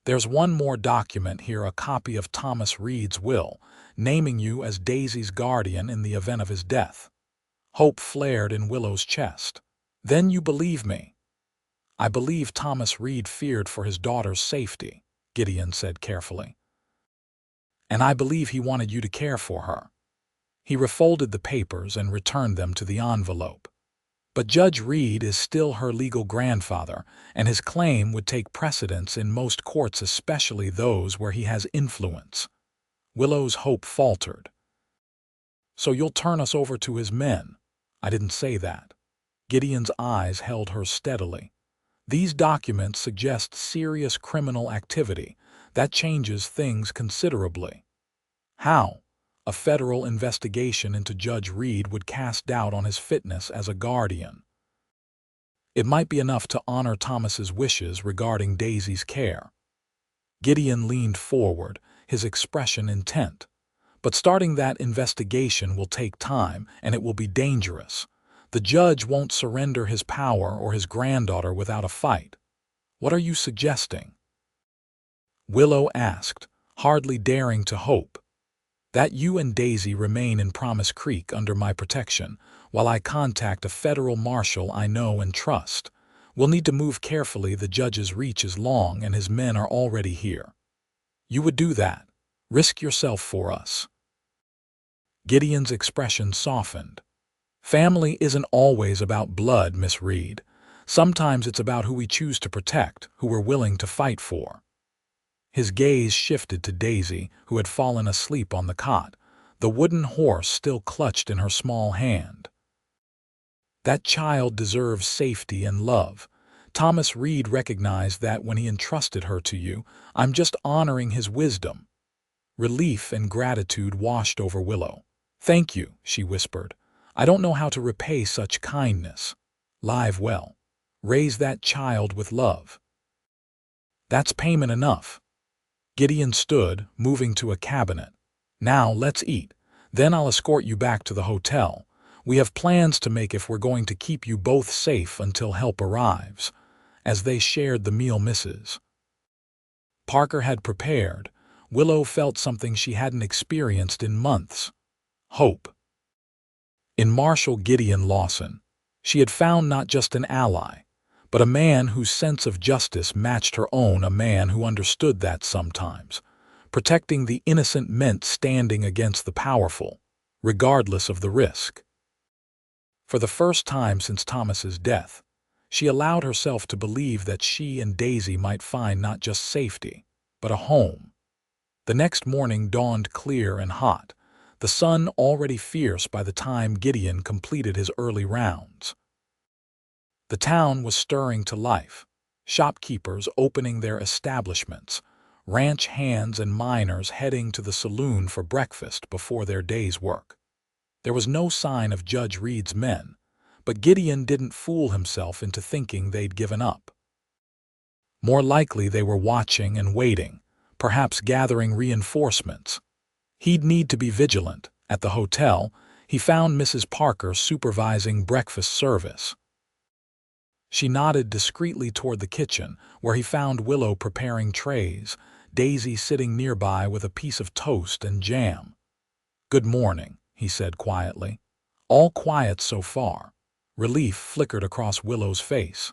There's one more document here, a copy of Thomas Reed's will, naming you as Daisy's guardian in the event of his death. Hope flared in Willow's chest. Then you believe me? I believe Thomas Reed feared for his daughter's safety, Gideon said carefully. And I believe he wanted you to care for her. He refolded the papers and returned them to the envelope. But Judge Reed is still her legal grandfather, and his claim would take precedence in most courts, especially those where he has influence. Willow's hope faltered. So you'll turn us over to his men? I didn't say that. Gideon's eyes held hers steadily. These documents suggest serious criminal activity. That changes things considerably. How? A federal investigation into Judge Reed would cast doubt on his fitness as a guardian. It might be enough to honor Thomas's wishes regarding Daisy's care. Gideon leaned forward, his expression intent. But starting that investigation will take time, and it will be dangerous. The judge won't surrender his power or his granddaughter without a fight. What are you suggesting? Willow asked, hardly daring to hope. That you and Daisy remain in Promise Creek under my protection, while I contact a federal marshal I know and trust. We'll need to move carefully. The judge's reach is long and his men are already here. You would do that. Risk yourself for us. Gideon's expression softened. Family isn't always about blood, Miss Reed. Sometimes it's about who we choose to protect, who we're willing to fight for. His gaze shifted to Daisy, who had fallen asleep on the cot, the wooden horse still clutched in her small hand. That child deserves safety and love. Thomas Reed recognized that when he entrusted her to you. I'm just honoring his wisdom. Relief and gratitude washed over Willow. Thank you, she whispered. I don't know how to repay such kindness. Live well. Raise that child with love. That's payment enough. Gideon stood, moving to a cabinet. Now let's eat. Then I'll escort you back to the hotel. We have plans to make if we're going to keep you both safe until help arrives. As they shared the meal, Mrs. Parker had prepared. Willow felt something she hadn't experienced in months. Hope. In Marshal Gideon Lawson, she had found not just an ally, but a man whose sense of justice matched her own, a man who understood that sometimes protecting the innocent meant standing against the powerful, regardless of the risk. For the first time since Thomas's death, she allowed herself to believe that she and Daisy might find not just safety, but a home. The next morning dawned clear and hot, the sun already fierce by the time Gideon completed his early rounds. The town was stirring to life, shopkeepers opening their establishments, ranch hands and miners heading to the saloon for breakfast before their day's work. There was no sign of Judge Reed's men, but Gideon didn't fool himself into thinking they'd given up. More likely they were watching and waiting, perhaps gathering reinforcements. He'd need to be vigilant. At the hotel, he found Mrs. Parker supervising breakfast service. She nodded discreetly toward the kitchen, where he found Willow preparing trays, Daisy sitting nearby with a piece of toast and jam. "Good morning," he said quietly. "All quiet so far." Relief flickered across Willow's face.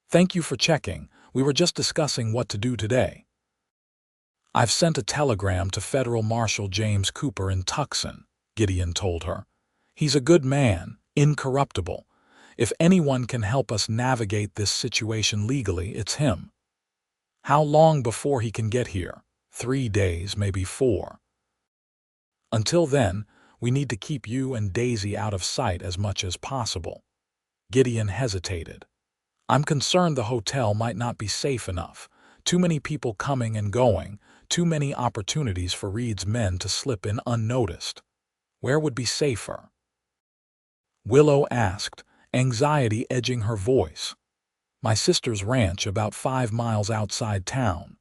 "Thank you for checking. We were just discussing what to do today." "I've sent a telegram to Federal Marshal James Cooper in Tucson," Gideon told her. "He's a good man, incorruptible. If anyone can help us navigate this situation legally, it's him." "How long before he can get here?" 3 days, maybe 4. "Until then, we need to keep you and Daisy out of sight as much as possible." Gideon hesitated. "I'm concerned the hotel might not be safe enough. Too many people coming and going, too many opportunities for Reed's men to slip in unnoticed. Where would be safer?" Willow asked, anxiety edging her voice. "My sister's ranch about 5 miles outside town.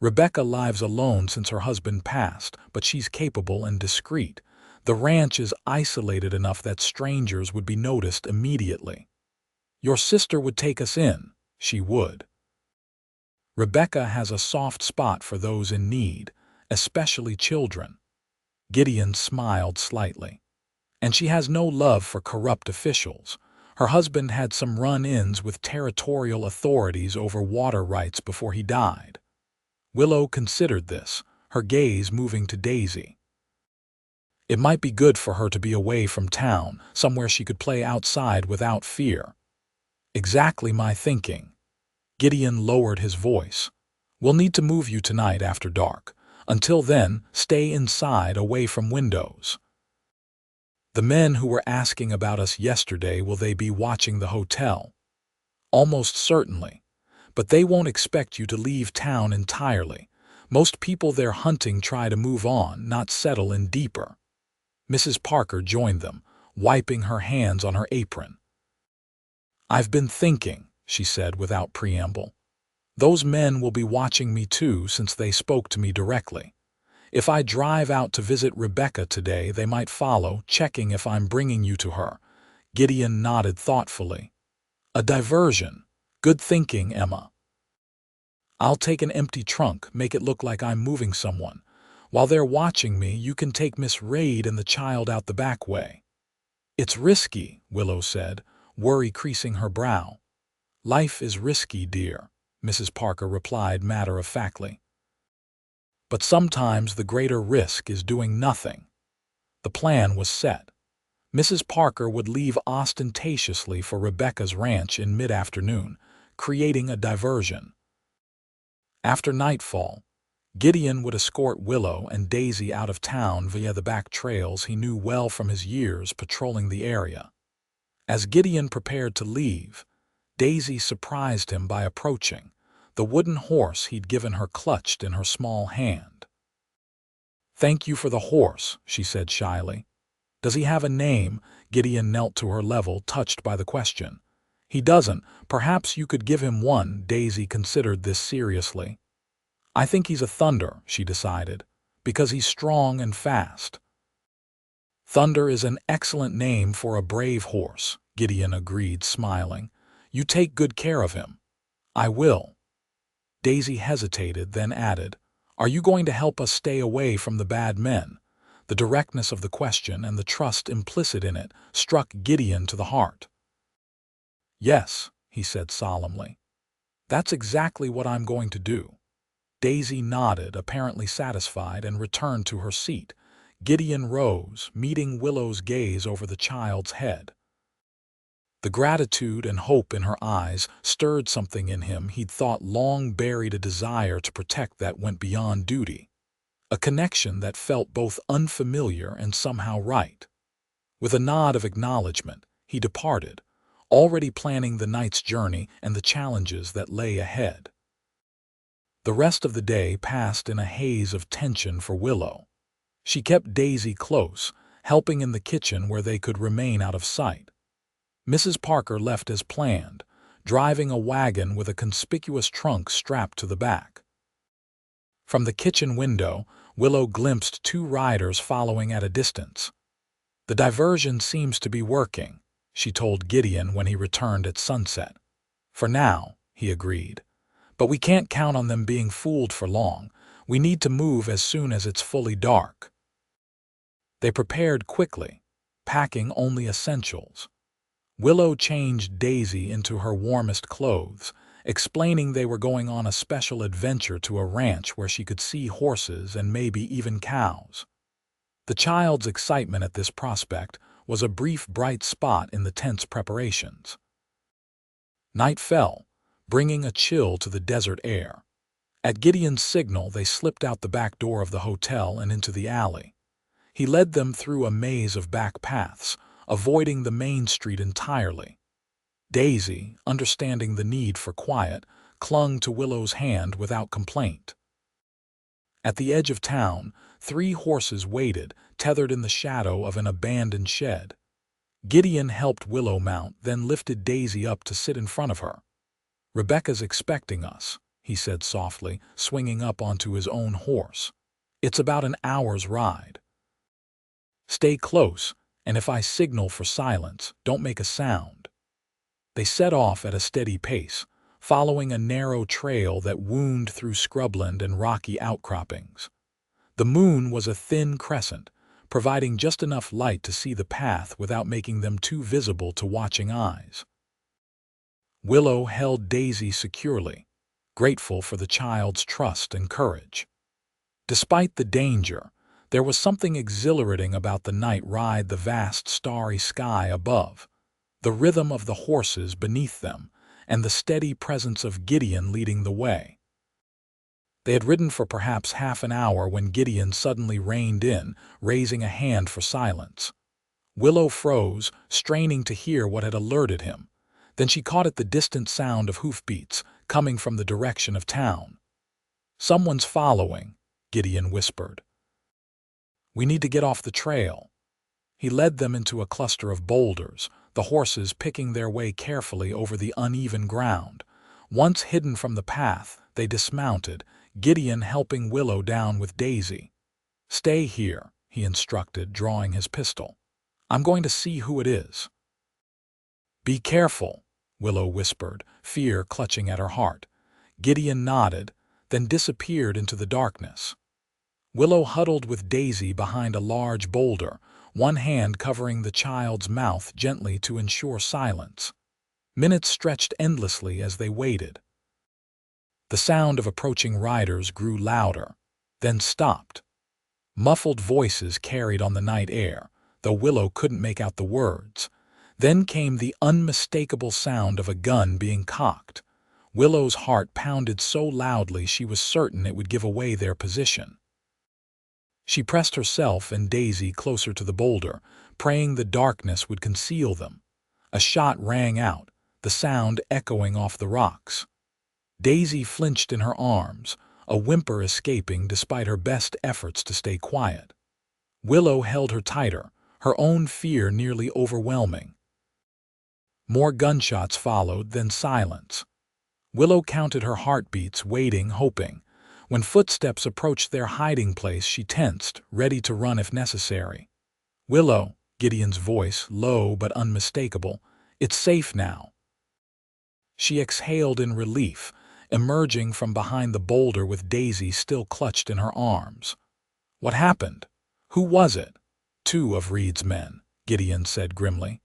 Rebecca lives alone since her husband passed, but she's capable and discreet. The ranch is isolated enough that strangers would be noticed immediately." "Your sister would take us in." "She would." Rebecca has a soft spot for those in need, especially children. Gideon smiled slightly. And she has no love for corrupt officials. Her husband had some run-ins with territorial authorities over water rights before he died. Willow considered this, her gaze moving to Daisy. It might be good for her to be away from town, somewhere she could play outside without fear. Exactly my thinking. Gideon lowered his voice. We'll need to move you tonight after dark. Until then, stay inside, away from windows. The men who were asking about us yesterday, will they be watching the hotel? Almost certainly. But they won't expect you to leave town entirely. Most people they're hunting try to move on, not settle in deeper. Mrs. Parker joined them, wiping her hands on her apron. I've been thinking, she said without preamble. Those men will be watching me too, since they spoke to me directly. If I drive out to visit Rebecca today, they might follow, checking if I'm bringing you to her. Gideon nodded thoughtfully. A diversion. Good thinking, Emma. I'll take an empty trunk, make it look like I'm moving someone. While they're watching me, you can take Miss Reid and the child out the back way. It's risky, Willow said, worry creasing her brow. Life is risky, dear, Mrs. Parker replied matter-of-factly. But sometimes the greater risk is doing nothing. The plan was set. Mrs. Parker would leave ostentatiously for Rebecca's ranch in mid-afternoon, creating a diversion. After nightfall, Gideon would escort Willow and Daisy out of town via the back trails he knew well from his years patrolling the area. As Gideon prepared to leave, Daisy surprised him by approaching, the wooden horse he'd given her clutched in her small hand. Thank you for the horse, she said shyly. Does he have a name? Gideon knelt to her level, touched by the question. He doesn't. Perhaps you could give him one. Daisy considered this seriously. I think he's a Thunder, she decided, because he's strong and fast. Thunder is an excellent name for a brave horse, Gideon agreed, smiling. You take good care of him. I will. Daisy hesitated, then added, Are you going to help us stay away from the bad men? The directness of the question and the trust implicit in it struck Gideon to the heart. Yes, he said solemnly. That's exactly what I'm going to do. Daisy nodded, apparently satisfied, and returned to her seat. Gideon rose, meeting Willow's gaze over the child's head. The gratitude and hope in her eyes stirred something in him he'd thought long buried, a desire to protect that went beyond duty. A connection that felt both unfamiliar and somehow right. With a nod of acknowledgement, he departed, already planning the night's journey and the challenges that lay ahead. The rest of the day passed in a haze of tension for Willow. She kept Daisy close, helping in the kitchen where they could remain out of sight. Mrs. Parker left as planned, driving a wagon with a conspicuous trunk strapped to the back. From the kitchen window, Willow glimpsed two riders following at a distance. The diversion seems to be working, she told Gideon when he returned at sunset. For now, he agreed. But we can't count on them being fooled for long. We need to move as soon as it's fully dark. They prepared quickly, packing only essentials. Willow changed Daisy into her warmest clothes, explaining they were going on a special adventure to a ranch where she could see horses and maybe even cows. The child's excitement at this prospect was a brief bright spot in the tense preparations. Night fell, bringing a chill to the desert air. At Gideon's signal, they slipped out the back door of the hotel and into the alley. He led them through a maze of back paths, avoiding the main street entirely. Daisy, understanding the need for quiet, clung to Willow's hand without complaint. At the edge of town, 3 horses waited, tethered in the shadow of an abandoned shed. Gideon helped Willow mount, then lifted Daisy up to sit in front of her. Rebecca's expecting us, he said softly, swinging up onto his own horse. It's about an hour's ride. Stay close, and if I signal for silence, don't make a sound. They set off at a steady pace, following a narrow trail that wound through scrubland and rocky outcroppings. The moon was a thin crescent, providing just enough light to see the path without making them too visible to watching eyes. Willow held Daisy securely, grateful for the child's trust and courage. Despite the danger, there was something exhilarating about the night ride, the vast starry sky above, the rhythm of the horses beneath them, and the steady presence of Gideon leading the way. They had ridden for perhaps half an hour when Gideon suddenly reined in, raising a hand for silence. Willow froze, straining to hear what had alerted him. Then she caught at the distant sound of hoofbeats, coming from the direction of town. "Someone's following," Gideon whispered. "We need to get off the trail." He led them into a cluster of boulders, the horses picking their way carefully over the uneven ground. Once hidden from the path, they dismounted, Gideon helping Willow down with Daisy. "Stay here," he instructed, drawing his pistol. "I'm going to see who it is." "Be careful," Willow whispered, fear clutching at her heart. Gideon nodded, then disappeared into the darkness. Willow huddled with Daisy behind a large boulder, one hand covering the child's mouth gently to ensure silence. Minutes stretched endlessly as they waited. The sound of approaching riders grew louder, then stopped. Muffled voices carried on the night air, though Willow couldn't make out the words. Then came the unmistakable sound of a gun being cocked. Willow's heart pounded so loudly she was certain it would give away their position. She pressed herself and Daisy closer to the boulder, praying the darkness would conceal them. A shot rang out, the sound echoing off the rocks. Daisy flinched in her arms, a whimper escaping despite her best efforts to stay quiet. Willow held her tighter, her own fear nearly overwhelming. More gunshots followed, then silence. Willow counted her heartbeats, waiting, hoping. When footsteps approached their hiding place, she tensed, ready to run if necessary. "Willow," Gideon's voice, low but unmistakable, "it's safe now." She exhaled in relief, emerging from behind the boulder with Daisy still clutched in her arms. "What happened? Who was it?" "Two of Reed's men," Gideon said grimly.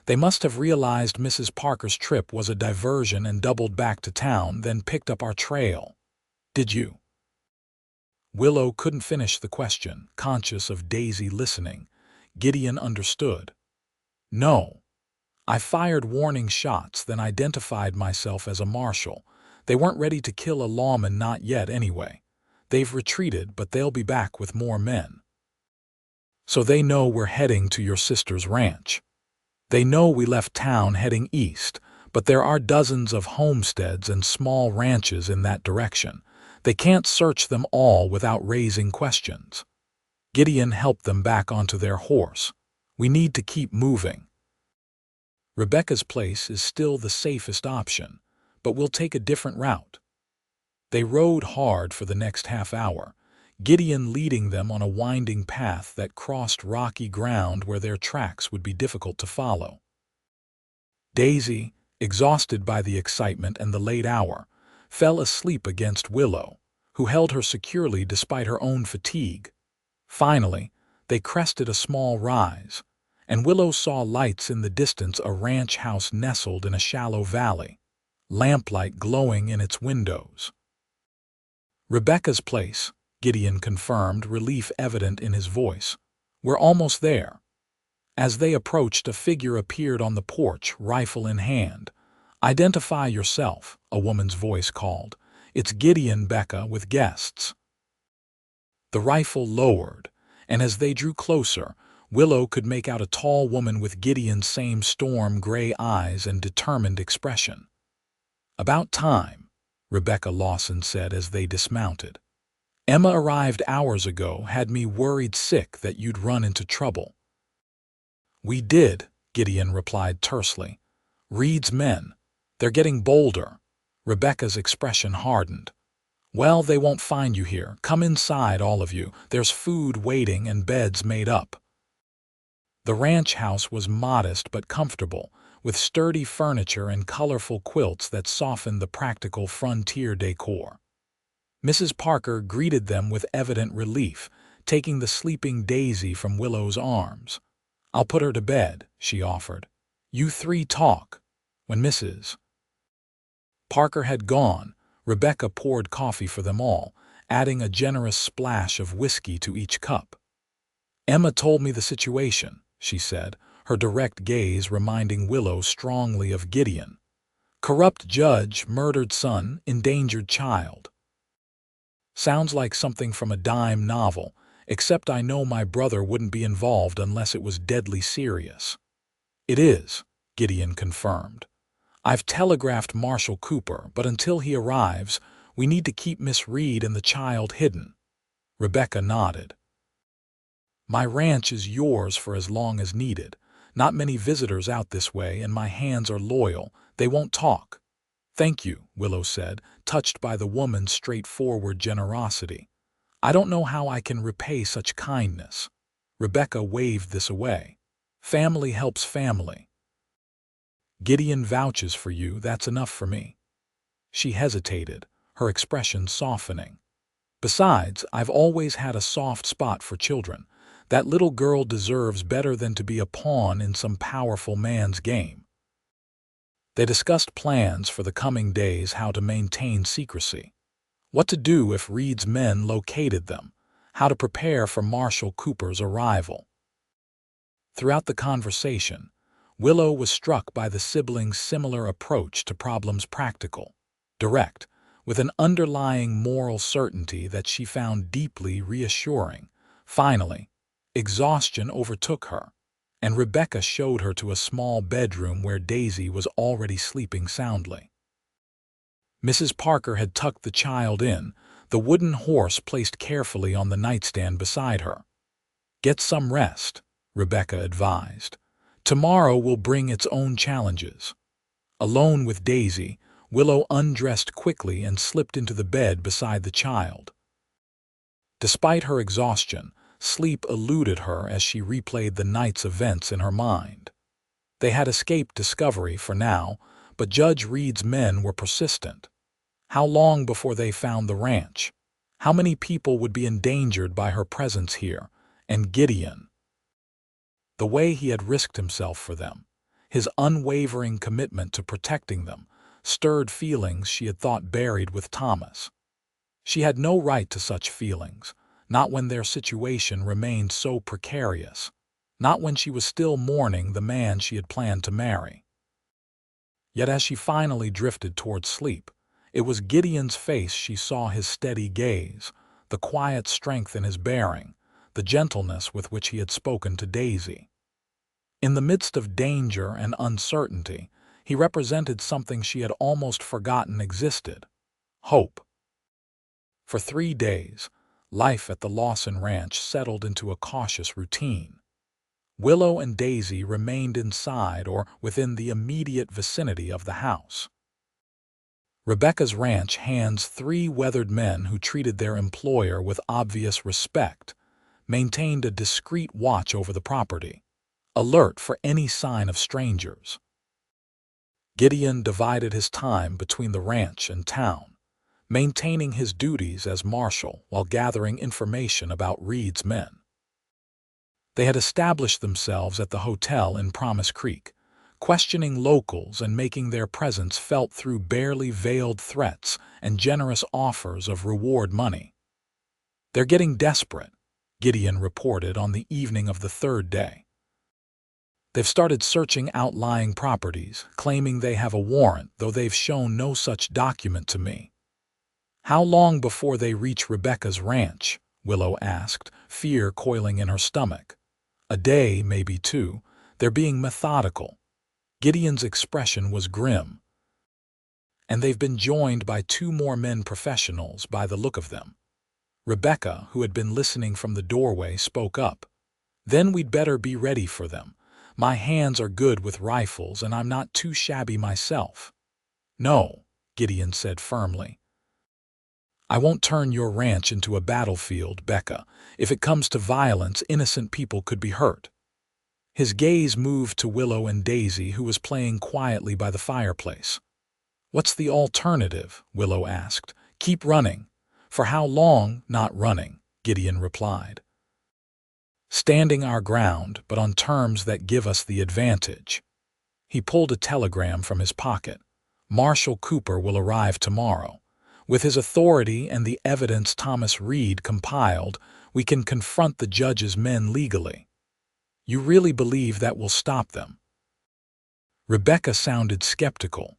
"They must have realized Mrs. Parker's trip was a diversion and doubled back to town, then picked up our trail." "Did you?" Willow couldn't finish the question, conscious of Daisy listening. Gideon understood. "No. I fired warning shots, then identified myself as a marshal. They weren't ready to kill a lawman, not yet anyway. They've retreated, but they'll be back with more men." "So they know we're heading to your sister's ranch." "They know we left town heading east, but there are dozens of homesteads and small ranches in that direction. They can't search them all without raising questions." Gideon helped them back onto their horse. "We need to keep moving. Rebecca's place is still the safest option, but we'll take a different route." They rode hard for the next half hour, Gideon leading them on a winding path that crossed rocky ground where their tracks would be difficult to follow. Daisy, exhausted by the excitement and the late hour, fell asleep against Willow, who held her securely despite her own fatigue. Finally, they crested a small rise, and Willow saw lights in the distance, a ranch house nestled in a shallow valley, lamplight glowing in its windows. "Rebecca's place," Gideon confirmed, relief evident in his voice. "We're almost there." As they approached, a figure appeared on the porch, rifle in hand. "Identify yourself," a woman's voice called. "It's Gideon, Becca, with guests." The rifle lowered, and as they drew closer, Willow could make out a tall woman with Gideon's same storm-gray eyes and determined expression. "About time," Rebecca Lawson said as they dismounted. "Emma arrived hours ago, had me worried sick that you'd run into trouble." "We did," Gideon replied tersely. "Reed's men. They're getting bolder." Rebecca's expression hardened. "Well, they won't find you here. Come inside, all of you. There's food waiting and beds made up." The ranch house was modest but comfortable, with sturdy furniture and colorful quilts that softened the practical frontier decor. Mrs. Parker greeted them with evident relief, taking the sleeping Daisy from Willow's arms. "I'll put her to bed," she offered. "You three talk." When Mrs. Parker had gone, Rebecca poured coffee for them all, adding a generous splash of whiskey to each cup. "Emma told me the situation," she said, her direct gaze reminding Willow strongly of Gideon. "Corrupt judge, murdered son, endangered child. Sounds like something from a dime novel, except I know my brother wouldn't be involved unless it was deadly serious." "It is," Gideon confirmed. "I've telegraphed Marshal Cooper, but until he arrives, we need to keep Miss Reed and the child hidden." Rebecca nodded. "My ranch is yours for as long as needed. Not many visitors out this way, and my hands are loyal. They won't talk." "Thank you," Willow said, touched by the woman's straightforward generosity. "I don't know how I can repay such kindness." Rebecca waved this away. "Family helps family. Gideon vouches for you, that's enough for me." She hesitated, her expression softening. "Besides, I've always had a soft spot for children. That little girl deserves better than to be a pawn in some powerful man's game." They discussed plans for the coming days, how to maintain secrecy, what to do if Reed's men located them, how to prepare for Marshal Cooper's arrival. Throughout the conversation, Willow was struck by the siblings' similar approach to problems: practical, direct, with an underlying moral certainty that she found deeply reassuring. Finally, exhaustion overtook her, and Rebecca showed her to a small bedroom where Daisy was already sleeping soundly. Mrs. Parker had tucked the child in, the wooden horse placed carefully on the nightstand beside her. "Get some rest," Rebecca advised. "Tomorrow will bring its own challenges." Alone with Daisy, Willow undressed quickly and slipped into the bed beside the child. Despite her exhaustion, sleep eluded her as she replayed the night's events in her mind. They had escaped discovery for now, but Judge Reed's men were persistent. How long before they found the ranch? How many people would be endangered by her presence here? And Gideon? The way he had risked himself for them, his unwavering commitment to protecting them, stirred feelings she had thought buried with Thomas. She had no right to such feelings, not when their situation remained so precarious, not when she was still mourning the man she had planned to marry. Yet as she finally drifted toward sleep, it was Gideon's face she saw, his steady gaze, the quiet strength in his bearing, the gentleness with which he had spoken to Daisy. In the midst of danger and uncertainty, he represented something she had almost forgotten existed: hope. For 3 days, life at the Lawson Ranch settled into a cautious routine. Willow and Daisy remained inside or within the immediate vicinity of the house. Rebecca's ranch hands 3 weathered men who treated their employer with obvious respect, maintained a discreet watch over the property, alert for any sign of strangers. Gideon divided his time between the ranch and town, maintaining his duties as marshal while gathering information about Reed's men. They had established themselves at the hotel in Promise Creek, questioning locals and making their presence felt through barely veiled threats and generous offers of reward money. "They're getting desperate," Gideon reported on the evening of the 3rd day. "They've started searching outlying properties, claiming they have a warrant, though they've shown no such document to me." "How long before they reach Rebecca's ranch?" Willow asked, fear coiling in her stomach. "A day, maybe 2. They're being methodical." Gideon's expression was grim. "And they've been joined by 2 more men, professionals by the look of them." Rebecca, who had been listening from the doorway, spoke up. "Then we'd better be ready for them. My hands are good with rifles, and I'm not too shabby myself." "No," Gideon said firmly. "I won't turn your ranch into a battlefield, Becca. If it comes to violence, innocent people could be hurt." His gaze moved to Willow and Daisy, who was playing quietly by the fireplace. "What's the alternative?" Willow asked. "Keep running." "For how long, not running?" Gideon replied. "Standing our ground, but on terms that give us the advantage." He pulled a telegram from his pocket. "Marshal Cooper will arrive tomorrow. With his authority and the evidence Thomas Reed compiled, we can confront the judge's men legally." "You really believe that will stop them?" Rebecca sounded skeptical.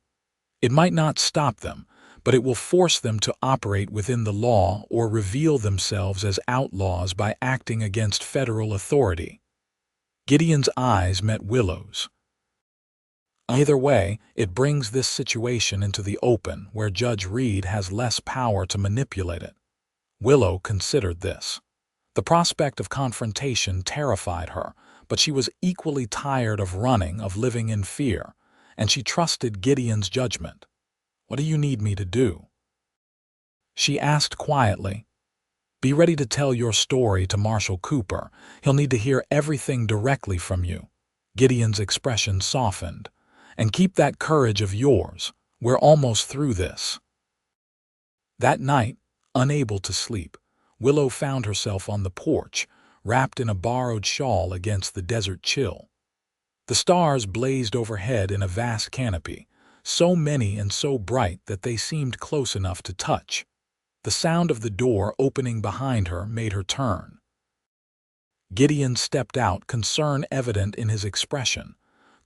"It might not stop them, but it will force them to operate within the law or reveal themselves as outlaws by acting against federal authority." Gideon's eyes met Willow's. "Either way, it brings this situation into the open, where Judge Reed has less power to manipulate it." Willow considered this. The prospect of confrontation terrified her, but she was equally tired of running, of living in fear, and she trusted Gideon's judgment. "What do you need me to do?" she asked quietly. "Be ready to tell your story to Marshal Cooper. He'll need to hear everything directly from you." Gideon's expression softened. "And keep that courage of yours. We're almost through this." That night, unable to sleep, Willow found herself on the porch, wrapped in a borrowed shawl against the desert chill. The stars blazed overhead in a vast canopy, so many and so bright that they seemed close enough to touch. The sound of the door opening behind her made her turn. Gideon stepped out, concern evident in his expression.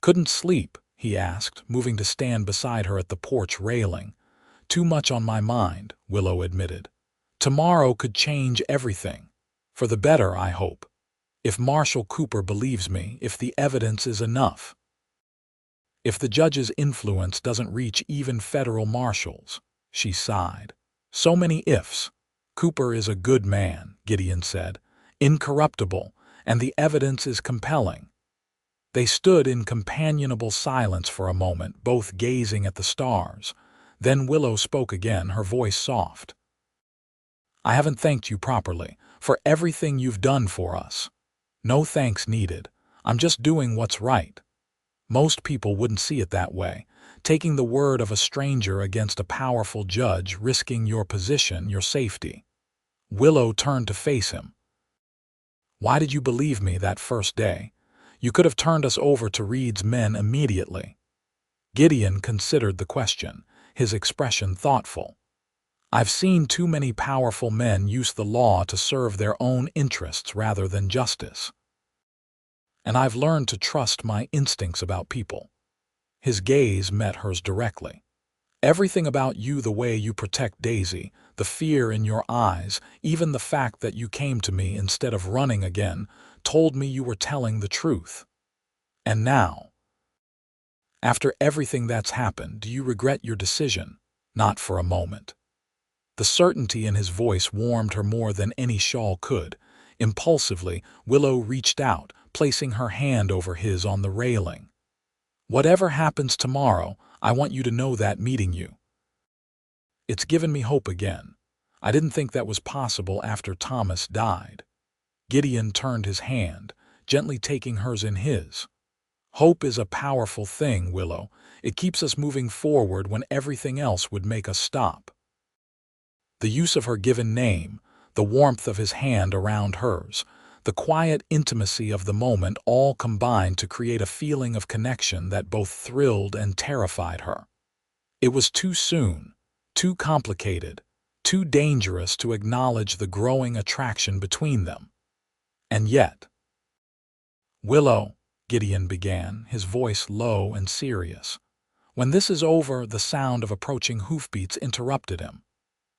"Couldn't sleep?" he asked, moving to stand beside her at the porch railing. "Too much on my mind," Willow admitted. "Tomorrow could change everything. For the better, I hope. If Marshal Cooper believes me, if the evidence is enough. If the judge's influence doesn't reach even federal marshals." She sighed. "So many ifs." "Cooper is a good man," Gideon said. "Incorruptible, and the evidence is compelling." They stood in companionable silence for a moment, both gazing at the stars. Then Willow spoke again, her voice soft. "I haven't thanked you properly for everything you've done for us." "No thanks needed. I'm just doing what's right." Most people wouldn't see it that way. Taking the word of a stranger against a powerful judge, risking your position, your safety. Willow turned to face him. "Why did you believe me that first day? You could have turned us over to Reed's men immediately." Gideon considered the question, his expression thoughtful. "I've seen too many powerful men use the law to serve their own interests rather than justice. And I've learned to trust my instincts about people." His gaze met hers directly. "Everything about you, the way you protect Daisy, the fear in your eyes, even the fact that you came to me instead of running again, told me you were telling the truth. And now, after everything that's happened, do you regret your decision?" "Not for a moment." The certainty in his voice warmed her more than any shawl could. Impulsively, Willow reached out, placing her hand over his on the railing. "Whatever happens tomorrow, I want you to know that meeting you. It's given me hope again. I didn't think that was possible after Thomas died." Gideon turned his hand, gently taking hers in his. "Hope is a powerful thing, Willow. It keeps us moving forward when everything else would make us stop." The use of her given name, the warmth of his hand around hers, the quiet intimacy of the moment all combined to create a feeling of connection that both thrilled and terrified her. It was too soon, too complicated, too dangerous to acknowledge the growing attraction between them. And yet, "Willow," Gideon began, his voice low and serious. "When this is over," the sound of approaching hoofbeats interrupted him.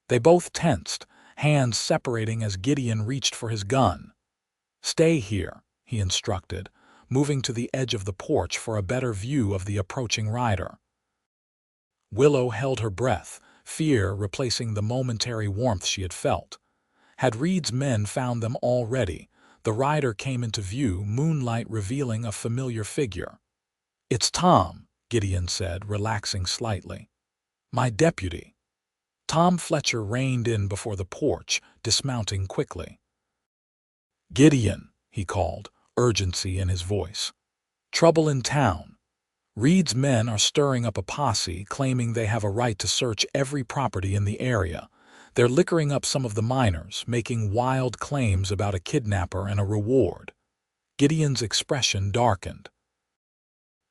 They both tensed, hands separating as Gideon reached for his gun. "Stay here," he instructed, moving to the edge of the porch for a better view of the approaching rider. Willow held her breath, fear replacing the momentary warmth she had felt. Had Reed's men found them already, the rider came into view, moonlight revealing a familiar figure. "It's Tom," Gideon said, relaxing slightly. "My deputy." Tom Fletcher reined in before the porch, dismounting quickly. "Gideon," he called, urgency in his voice. Trouble in town. Reed's men are stirring up a posse, claiming they have a right to search every property in the area. They're liquoring up some of the miners, making wild claims about a kidnapper and a reward. Gideon's expression darkened.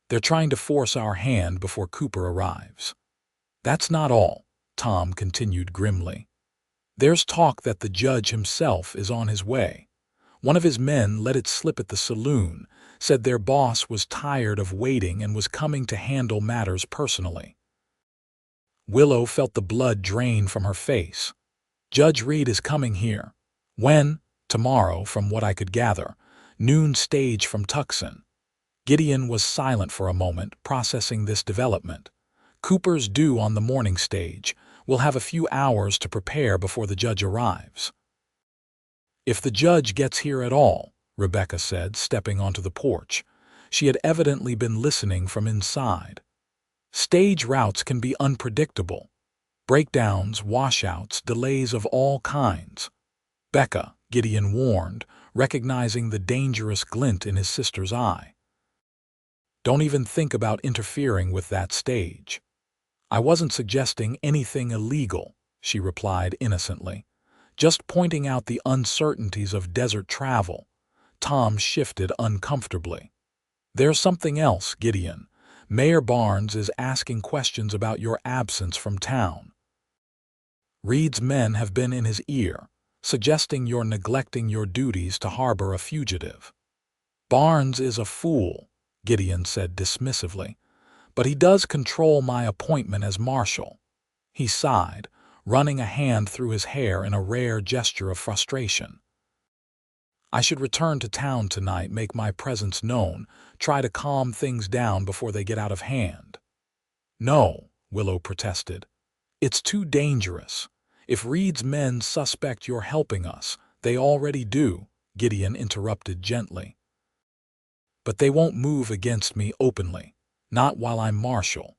They're trying to force our hand before Cooper arrives. That's not all, Tom continued grimly. There's talk that the judge himself is on his way. One of his men let it slip at the saloon, said their boss was tired of waiting and was coming to handle matters personally. Willow felt the blood drain from her face. Judge Reed is coming here. When? Tomorrow, from what I could gather. Noon stage from Tucson. Gideon was silent for a moment, processing this development. Cooper's due on the morning stage. We'll have a few hours to prepare before the judge arrives. If the judge gets here at all, Rebecca said, stepping onto the porch. She had evidently been listening from inside. Stage routes can be unpredictable. Breakdowns, washouts, delays of all kinds. Becca, Gideon warned, recognizing the dangerous glint in his sister's eye. Don't even think about interfering with that stage. I wasn't suggesting anything illegal, she replied innocently. Just pointing out the uncertainties of desert travel. Tom shifted uncomfortably. There's something else, Gideon. Mayor Barnes is asking questions about your absence from town. Reed's men have been in his ear, suggesting you're neglecting your duties to harbor a fugitive. Barnes is a fool, Gideon said dismissively, but he does control my appointment as marshal. He sighed, running a hand through his hair in a rare gesture of frustration. I should return to town tonight, make my presence known, try to calm things down before they get out of hand. No, Willow protested. It's too dangerous. If Reed's men suspect you're helping us, they already do, Gideon interrupted gently. But they won't move against me openly, not while I'm marshal.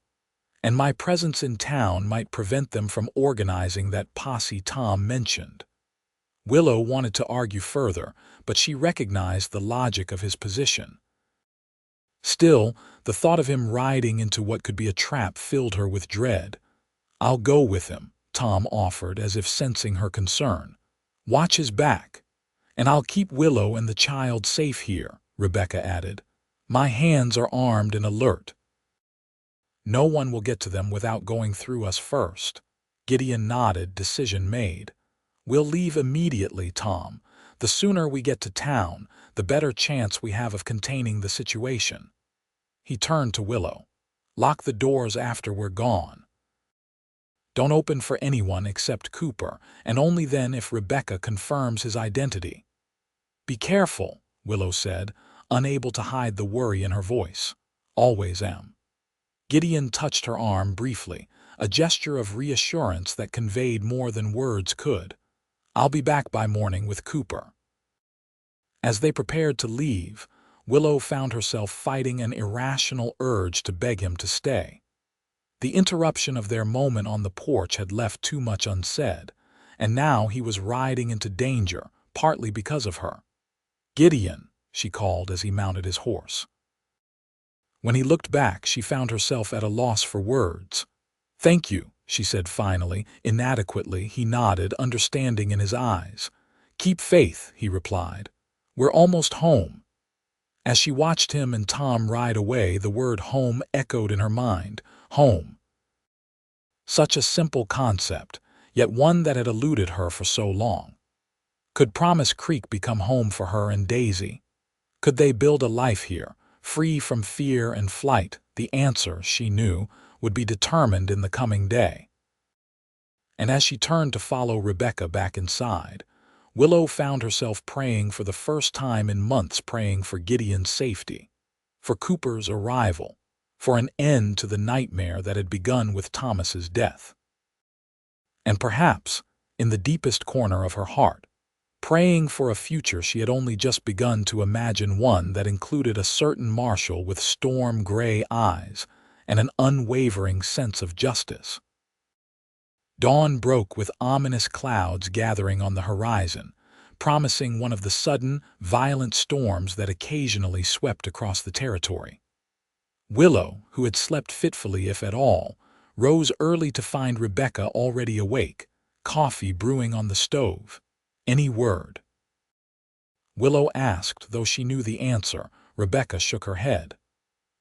And my presence in town might prevent them from organizing that posse Tom mentioned. Willow wanted to argue further, but she recognized the logic of his position. Still, the thought of him riding into what could be a trap filled her with dread. I'll go with him, Tom offered, as if sensing her concern. Watch his back. And I'll keep Willow and the child safe here, Rebecca added. My hands are armed and alert. No one will get to them without going through us first. Gideon nodded, decision made. We'll leave immediately, Tom. The sooner we get to town, the better chance we have of containing the situation. He turned to Willow. Lock the doors after we're gone. Don't open for anyone except Cooper, and only then if Rebecca confirms his identity. Be careful, Willow said, unable to hide the worry in her voice. Always am. Gideon touched her arm briefly, a gesture of reassurance that conveyed more than words could. I'll be back by morning with Cooper. As they prepared to leave, Willow found herself fighting an irrational urge to beg him to stay. The interruption of their moment on the porch had left too much unsaid, and now he was riding into danger, partly because of her. Gideon, she called as he mounted his horse. When he looked back, she found herself at a loss for words. Thank you, she said finally. Inadequately, he nodded, understanding in his eyes. Keep faith, he replied. We're almost home. As she watched him and Tom ride away, the word home echoed in her mind. Home. Such a simple concept, yet one that had eluded her for so long. Could Promise Creek become home for her and Daisy? Could they build a life here, free from fear and flight? The answer, she knew, would be determined in the coming day. And as she turned to follow Rebecca back inside, Willow found herself praying for the first time in months, praying for Gideon's safety, for Cooper's arrival, for an end to the nightmare that had begun with Thomas's death. And perhaps, in the deepest corner of her heart, praying for a future she had only just begun to imagine, one that included a certain marshal with storm-gray eyes and an unwavering sense of justice. Dawn broke with ominous clouds gathering on the horizon, promising one of the sudden, violent storms that occasionally swept across the territory. Willow, who had slept fitfully if at all, rose early to find Rebecca already awake, coffee brewing on the stove. "Any word?" Willow asked, though she knew the answer. Rebecca shook her head.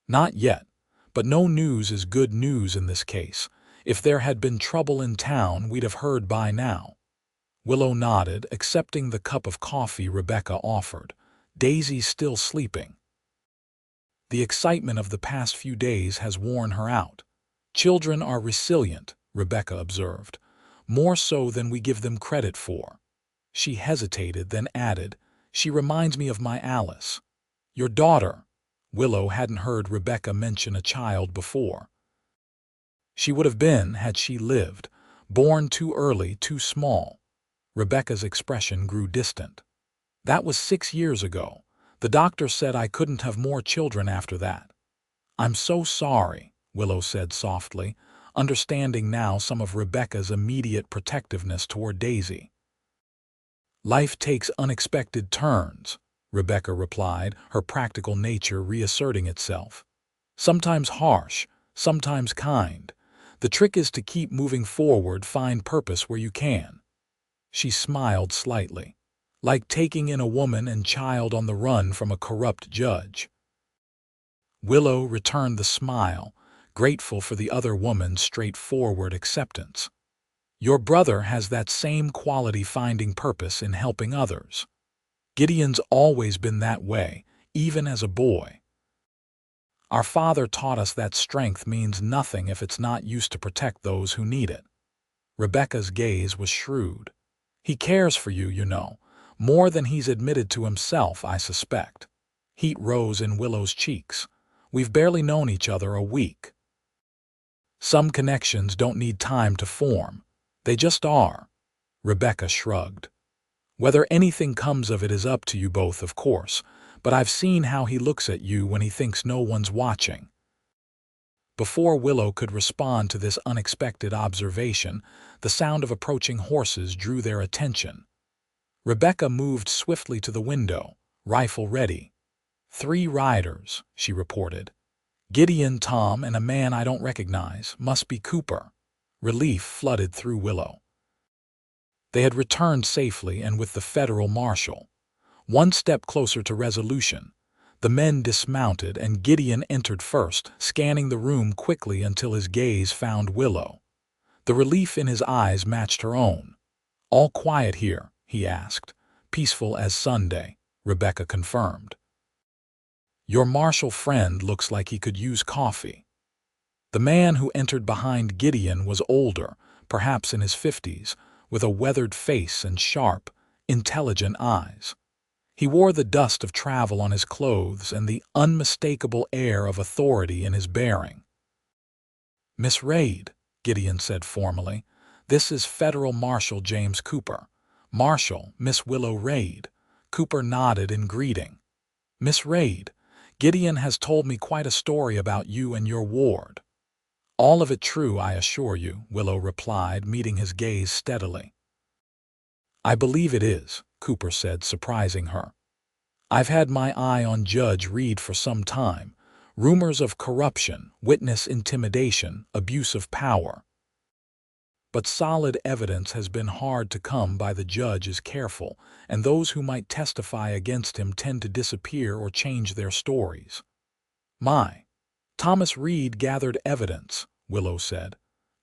"Not yet, but no news is good news in this case. If there had been trouble in town, we'd have heard by now." Willow nodded, accepting the cup of coffee Rebecca offered. "Daisy's still sleeping. The excitement of the past few days has worn her out. Children are resilient," Rebecca observed, "more so than we give them credit for." She hesitated, then added, "She reminds me of my Alice." "Your daughter." Willow hadn't heard Rebecca mention a child before. "She would have been had she lived, born too early, too small." Rebecca's expression grew distant. "That was 6 years ago. The doctor said I couldn't have more children after that." "I'm so sorry," Willow said softly, understanding now some of Rebecca's immediate protectiveness toward Daisy. "Life takes unexpected turns," Rebecca replied, her practical nature reasserting itself. "Sometimes harsh, sometimes kind. The trick is to keep moving forward, find purpose where you can." She smiled slightly, "Like taking in a woman and child on the run from a corrupt judge." Willow returned the smile, grateful for the other woman's straightforward acceptance. "Your brother has that same quality, finding purpose in helping others. Gideon's always been that way, even as a boy. Our father taught us that strength means nothing if it's not used to protect those who need it." Rebecca's gaze was shrewd. "He cares for you, you know, more than he's admitted to himself, I suspect." Heat rose in Willow's cheeks. "We've barely known each other a week." "Some connections don't need time to form. They just are." Rebecca shrugged. "Whether anything comes of it is up to you both, of course, but I've seen how he looks at you when he thinks no one's watching." Before Willow could respond to this unexpected observation, the sound of approaching horses drew their attention. Rebecca moved swiftly to the window, rifle ready. "3 riders," she reported. "Gideon, Tom, and a man I don't recognize. Must be Cooper." Relief flooded through Willow. They had returned safely and with the federal marshal. One step closer to resolution. The men dismounted and Gideon entered first, scanning the room quickly until his gaze found Willow. The relief in his eyes matched her own. "All quiet here?" he asked. "Peaceful as Sunday," Rebecca confirmed. "Your marshal friend looks like he could use coffee." The man who entered behind Gideon was older, perhaps in his 50s, with a weathered face and sharp, intelligent eyes. He wore the dust of travel on his clothes and the unmistakable air of authority in his bearing. "Miss Reid," Gideon said formally, "this is Federal Marshal James Cooper. Marshal, Miss Willow Reid." Cooper nodded in greeting. "Miss Reid, Gideon has told me quite a story about you and your ward." "All of it true, I assure you," Willow replied, meeting his gaze steadily. "I believe it is," Cooper said, surprising her. "I've had my eye on Judge Reed for some time. Rumors of corruption, witness intimidation, abuse of power. But solid evidence has been hard to come by. The judge is careful, and those who might testify against him tend to disappear or change their stories." "My." "Thomas Reed gathered evidence," Willow said.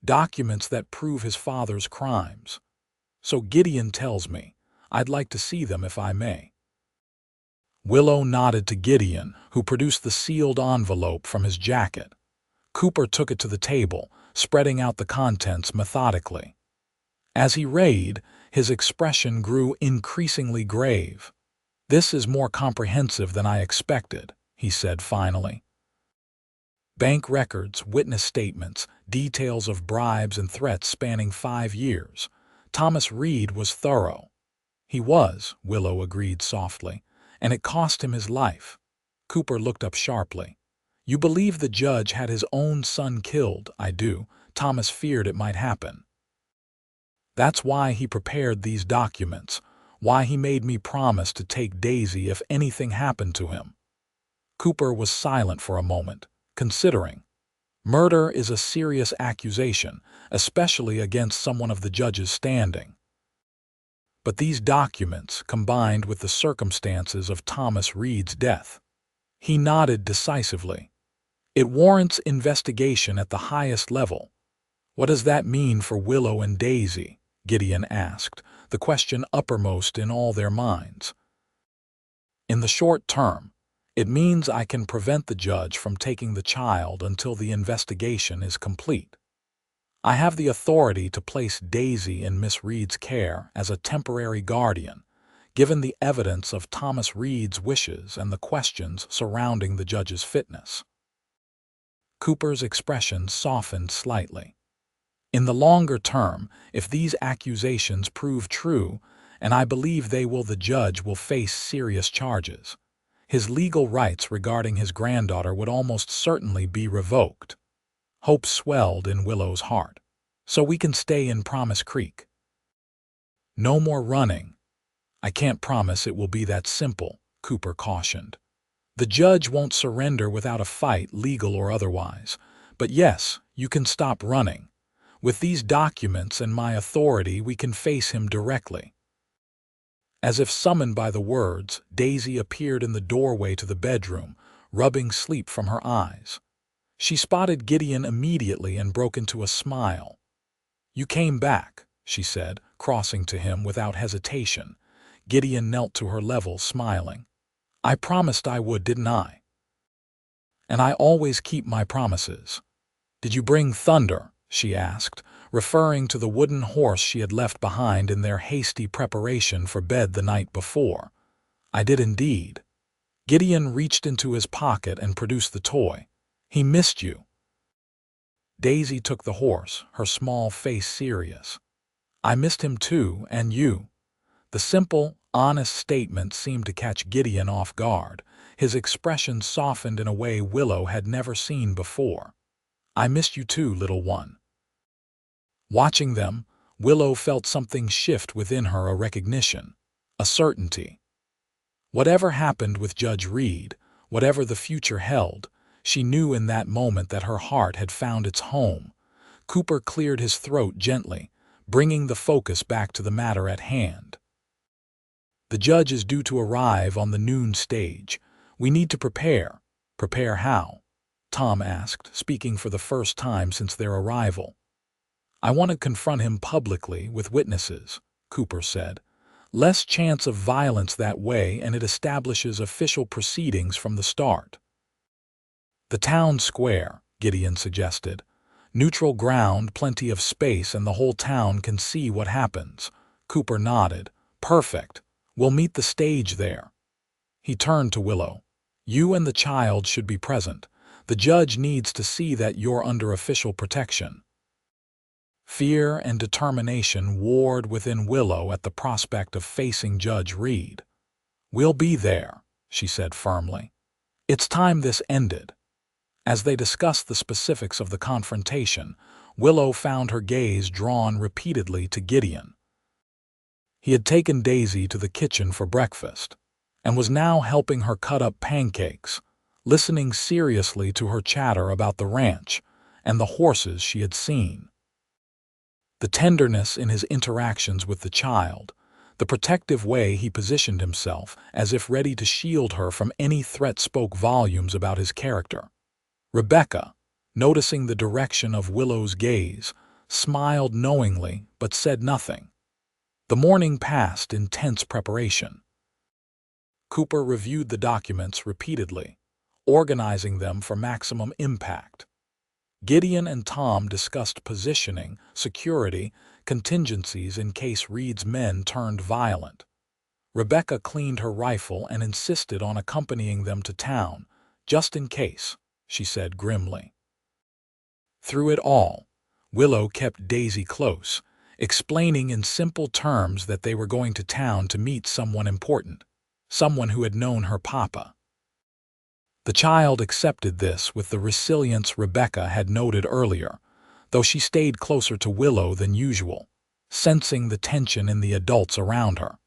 "Documents that prove his father's crimes. So Gideon tells me. I'd like to see them if I may." Willow nodded to Gideon, who produced the sealed envelope from his jacket. Cooper took it to the table, spreading out the contents methodically. As he read, his expression grew increasingly grave. "This is more comprehensive than I expected," he said finally. "Bank records, witness statements, details of bribes and threats spanning 5 years. Thomas Reed was thorough." "He was," Willow agreed softly, "and it cost him his life." Cooper looked up sharply. "You believe the judge had his own son killed?" "I do. Thomas feared it might happen. That's why he prepared these documents. why he made me promise to take Daisy if anything happened to him. Cooper was silent for a moment, considering. Murder is a serious accusation, especially against someone of the judge's standing. But these documents, combined with the circumstances of Thomas Reed's death. He nodded decisively. It warrants investigation at the highest level. What does that mean for Willow and Daisy? Gideon asked, the question uppermost in all their minds. In the short term, it means I can prevent the judge from taking the child until the investigation is complete. I have the authority to place Daisy in Miss Reed's care as a temporary guardian, given the evidence of Thomas Reed's wishes and the questions surrounding the judge's fitness. Cooper's expression softened slightly. In the longer term, if these accusations prove true, and I believe they will, the judge will face serious charges. His legal rights regarding his granddaughter would almost certainly be revoked. Hope swelled in Willow's heart. So we can stay in Promise Creek. No more running. I can't promise it will be that simple, Cooper cautioned. The judge won't surrender without a fight, legal or otherwise. But yes, you can stop running. With these documents and my authority, we can face him directly. As if summoned by the words, Daisy appeared in the doorway to the bedroom, rubbing sleep from her eyes. She spotted Gideon immediately and broke into a smile. "You came back," she said, crossing to him without hesitation. Gideon knelt to her level, smiling. "I promised I would, didn't I? And I always keep my promises." "Did you bring Thunder?" she asked, referring to the wooden horse she had left behind in their hasty preparation for bed the night before. "I did indeed." Gideon reached into his pocket and produced the toy. "He missed you." Daisy took the horse, her small face serious. "I missed him too, and you." The simple, honest statement seemed to catch Gideon off guard. His expression softened in a way Willow had never seen before. "I missed you too, little one." Watching them, Willow felt something shift within her, a recognition, a certainty. Whatever happened with Judge Reed, whatever the future held, she knew in that moment that her heart had found its home. Cooper cleared his throat gently, bringing the focus back to the matter at hand. "The judge is due to arrive on the noon stage. We need to prepare." "Prepare how?" Tom asked, speaking for the first time since their arrival. "I want to confront him publicly with witnesses," Cooper said. "Less chance of violence that way, and it establishes official proceedings from the start." "The town square," Gideon suggested. "Neutral ground, plenty of space, and the whole town can see what happens." Cooper nodded. "Perfect. We'll meet the stage there." He turned to Willow. "You and the child should be present. The judge needs to see that you're under official protection." Fear and determination warred within Willow at the prospect of facing Judge Reed. "We'll be there," she said firmly. "It's time this ended." As they discussed the specifics of the confrontation, Willow found her gaze drawn repeatedly to Gideon. He had taken Daisy to the kitchen for breakfast, and was now helping her cut up pancakes, listening seriously to her chatter about the ranch and the horses she had seen. The tenderness in his interactions with the child, the protective way he positioned himself as if ready to shield her from any threat, spoke volumes about his character. Rebecca, noticing the direction of Willow's gaze, smiled knowingly but said nothing. The morning passed in tense preparation. Cooper reviewed the documents repeatedly, organizing them for maximum impact. Gideon and Tom discussed positioning, security, contingencies in case Reed's men turned violent. Rebecca cleaned her rifle and insisted on accompanying them to town, just in case, she said grimly. Through it all, Willow kept Daisy close, explaining in simple terms that they were going to town to meet someone important, someone who had known her papa. The child accepted this with the resilience Rebecca had noted earlier, though she stayed closer to Willow than usual, sensing the tension in the adults around her.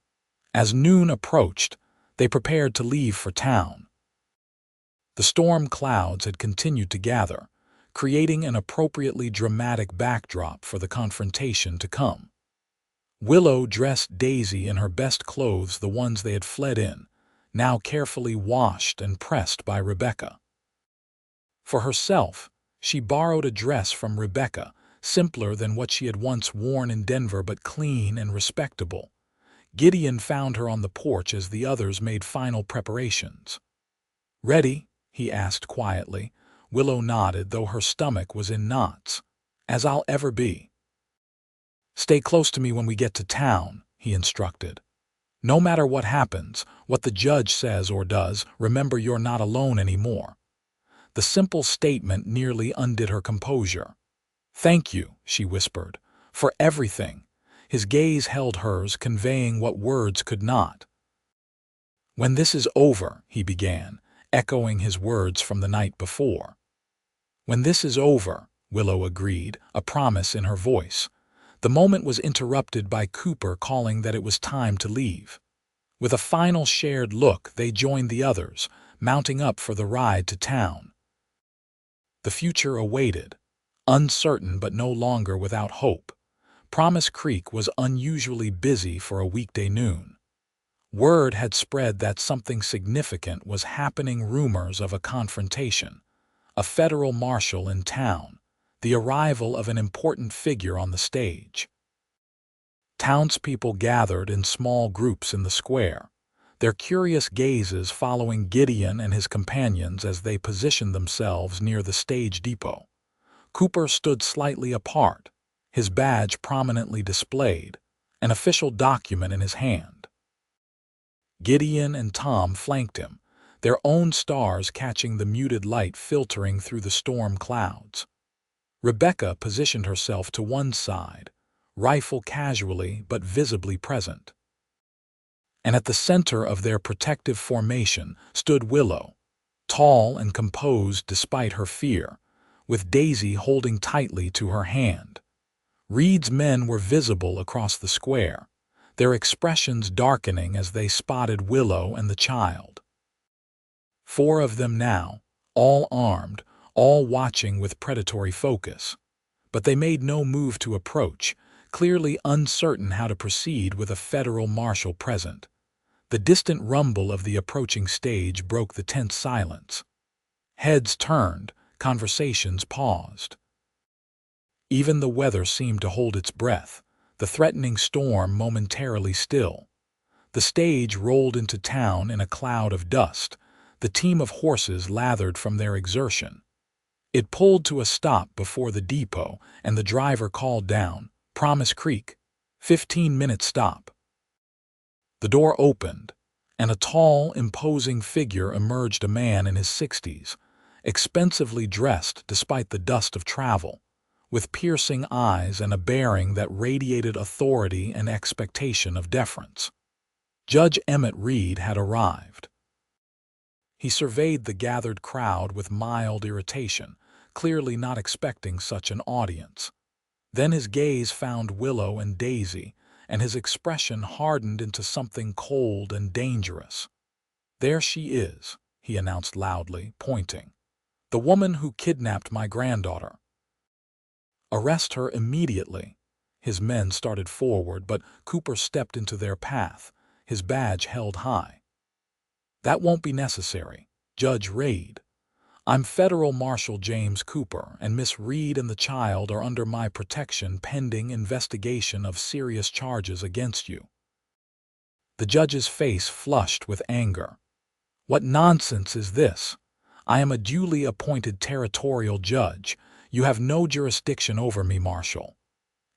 As noon approached, they prepared to leave for town. The storm clouds had continued to gather, creating an appropriately dramatic backdrop for the confrontation to come. Willow dressed Daisy in her best clothes, the ones they had fled in, now carefully washed and pressed by Rebecca. For herself, she borrowed a dress from Rebecca, simpler than what she had once worn in Denver but clean and respectable. Gideon found her on the porch as the others made final preparations. "Ready?" he asked quietly. Willow nodded, though her stomach was in knots. "As I'll ever be." "Stay close to me when we get to town," he instructed. "No matter what happens, what the judge says or does, remember you're not alone anymore." The simple statement nearly undid her composure. "Thank you," she whispered, "for everything." His gaze held hers, conveying what words could not. "When this is over," he began, echoing his words from the night before. "When this is over," Willow agreed, a promise in her voice. The moment was interrupted by Cooper calling that it was time to leave. With a final shared look, they joined the others, mounting up for the ride to town. The future awaited, uncertain but no longer without hope. Promise Creek was unusually busy for a weekday noon. Word had spread that something significant was happening, rumors of a confrontation, a federal marshal in town, the arrival of an important figure on the stage. Townspeople gathered in small groups in the square, their curious gazes following Gideon and his companions as they positioned themselves near the stage depot. Cooper stood slightly apart, his badge prominently displayed, an official document in his hand. Gideon and Tom flanked him, their own stars catching the muted light filtering through the storm clouds. Rebecca positioned herself to one side, rifle casually but visibly present. And at the center of their protective formation stood Willow, tall and composed despite her fear, with Daisy holding tightly to her hand. Reed's men were visible across the square, their expressions darkening as they spotted Willow and the child. 4 of them now, all armed, all watching with predatory focus. But they made no move to approach, clearly uncertain how to proceed with a federal marshal present. The distant rumble of the approaching stage broke the tense silence. Heads turned, conversations paused. Even the weather seemed to hold its breath, the threatening storm momentarily still. The stage rolled into town in a cloud of dust, the team of horses lathered from their exertion. It pulled to a stop before the depot, and the driver called down, "Promise Creek, 15-minute stop." The door opened, and a tall, imposing figure emerged, a man in his 60s, expensively dressed despite the dust of travel, with piercing eyes and a bearing that radiated authority and expectation of deference. Judge Emmett Reed had arrived. He surveyed the gathered crowd with mild irritation, clearly not expecting such an audience. Then his gaze found Willow and Daisy, and his expression hardened into something cold and dangerous. "There she is," he announced loudly, pointing. "The woman who kidnapped my granddaughter. Arrest her immediately." His men started forward, but Cooper stepped into their path, his badge held high. "That won't be necessary, Judge Reed. I'm Federal Marshal James Cooper, and Miss Reed and the child are under my protection pending investigation of serious charges against you." The judge's face flushed with anger. "What nonsense is this? I am a duly appointed territorial judge. You have no jurisdiction over me, Marshal."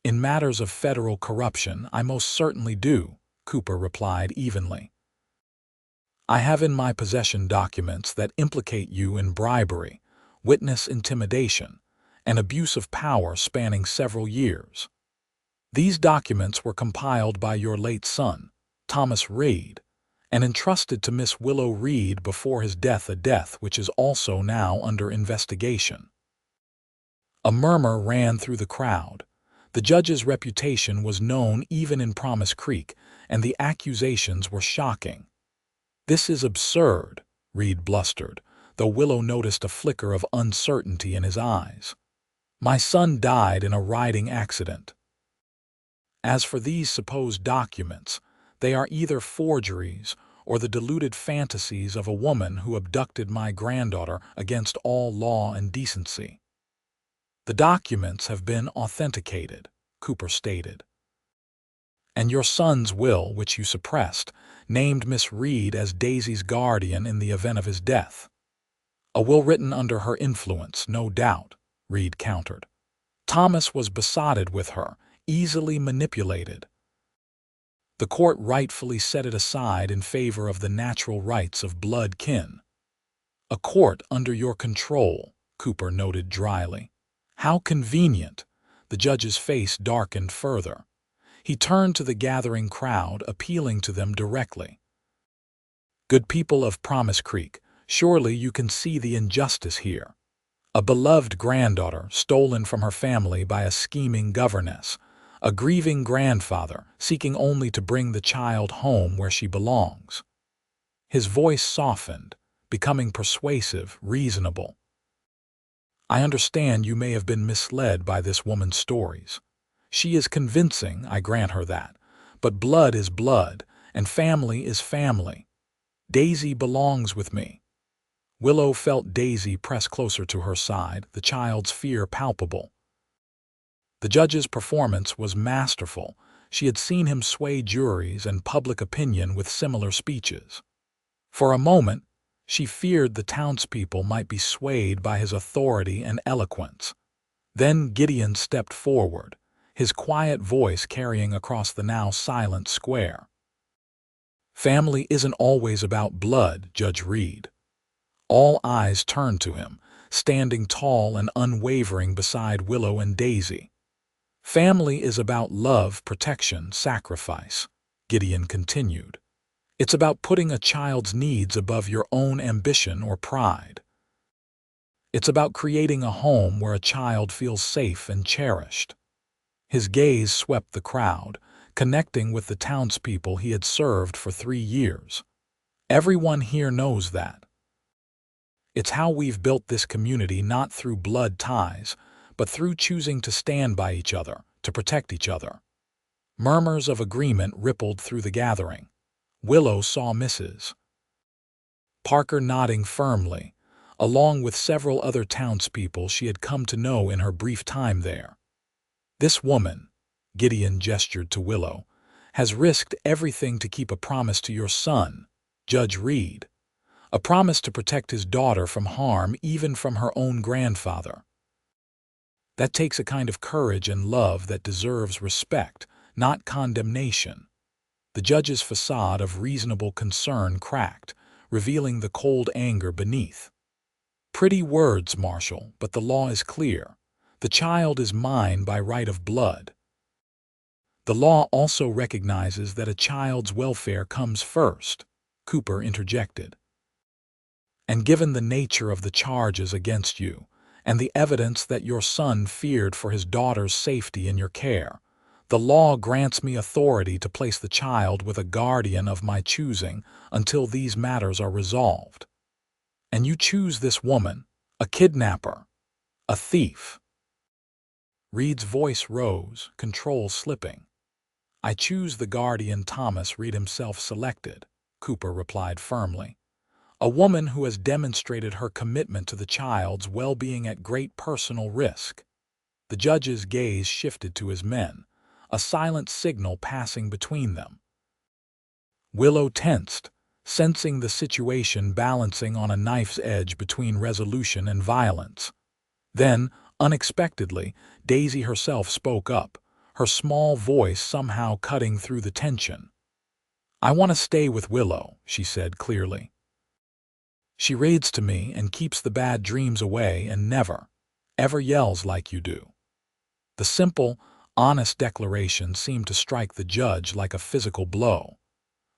"In matters of federal corruption, I most certainly do," Cooper replied evenly. "I have in my possession documents that implicate you in bribery, witness intimidation, and abuse of power spanning several years. These documents were compiled by your late son, Thomas Reed, and entrusted to Miss Willow Reed before his death, a death which is also now under investigation." A murmur ran through the crowd. The judge's reputation was known even in Promise Creek, and the accusations were shocking. "This is absurd," Reed blustered, though Willow noticed a flicker of uncertainty in his eyes. "My son died in a riding accident. As for these supposed documents, they are either forgeries or the deluded fantasies of a woman who abducted my granddaughter against all law and decency." "The documents have been authenticated," Cooper stated. "And your son's will, which you suppressed, named Miss Reed as Daisy's guardian in the event of his death." "A will written under her influence, no doubt," Reed countered. "Thomas was besotted with her, easily manipulated. The court rightfully set it aside in favor of the natural rights of blood kin." "A court under your control," Cooper noted dryly. "How convenient." The judge's face darkened further. He turned to the gathering crowd, appealing to them directly. "Good people of Promise Creek, surely you can see the injustice here. A beloved granddaughter stolen from her family by a scheming governess, a grieving grandfather seeking only to bring the child home where she belongs." His voice softened, becoming persuasive, reasonable. "I understand you may have been misled by this woman's stories. She is convincing, I grant her that, but blood is blood, and family is family. Daisy belongs with me." Willow felt Daisy press closer to her side, the child's fear palpable. The judge's performance was masterful. She had seen him sway juries and public opinion with similar speeches. For a moment, she feared the townspeople might be swayed by his authority and eloquence. Then Gideon stepped forward, his quiet voice carrying across the now silent square. "Family isn't always about blood, Judge Reed." All eyes turned to him, standing tall and unwavering beside Willow and Daisy. "Family is about love, protection, sacrifice," Gideon continued. "It's about putting a child's needs above your own ambition or pride. It's about creating a home where a child feels safe and cherished." His gaze swept the crowd, connecting with the townspeople he had served for 3 years. "Everyone here knows that. It's how we've built this community, not through blood ties, but through choosing to stand by each other, to protect each other." Murmurs of agreement rippled through the gathering. Willow saw Mrs. Parker nodding firmly, along with several other townspeople she had come to know in her brief time there. "This woman," Gideon gestured to Willow, "has risked everything to keep a promise to your son, Judge Reed. A promise to protect his daughter from harm, even from her own grandfather. That takes a kind of courage and love that deserves respect, not condemnation." The judge's facade of reasonable concern cracked, revealing the cold anger beneath. "Pretty words, Marshal, but the law is clear. The child is mine by right of blood." "The law also recognizes that a child's welfare comes first," Cooper interjected. "And given the nature of the charges against you, and the evidence that your son feared for his daughter's safety in your care, the law grants me authority to place the child with a guardian of my choosing until these matters are resolved. And you choose this woman, a kidnapper, a thief." Reed's voice rose, control slipping. "I choose the guardian Thomas Reed himself selected," Cooper replied firmly. "A woman who has demonstrated her commitment to the child's well-being at great personal risk." The judge's gaze shifted to his men, a silent signal passing between them. Willow tensed, sensing the situation balancing on a knife's edge between resolution and violence. Then, unexpectedly, Daisy herself spoke up, her small voice somehow cutting through the tension. "I want to stay with Willow," she said clearly. "She reads to me and keeps the bad dreams away and never, ever yells like you do." The simple, honest declaration seemed to strike the judge like a physical blow.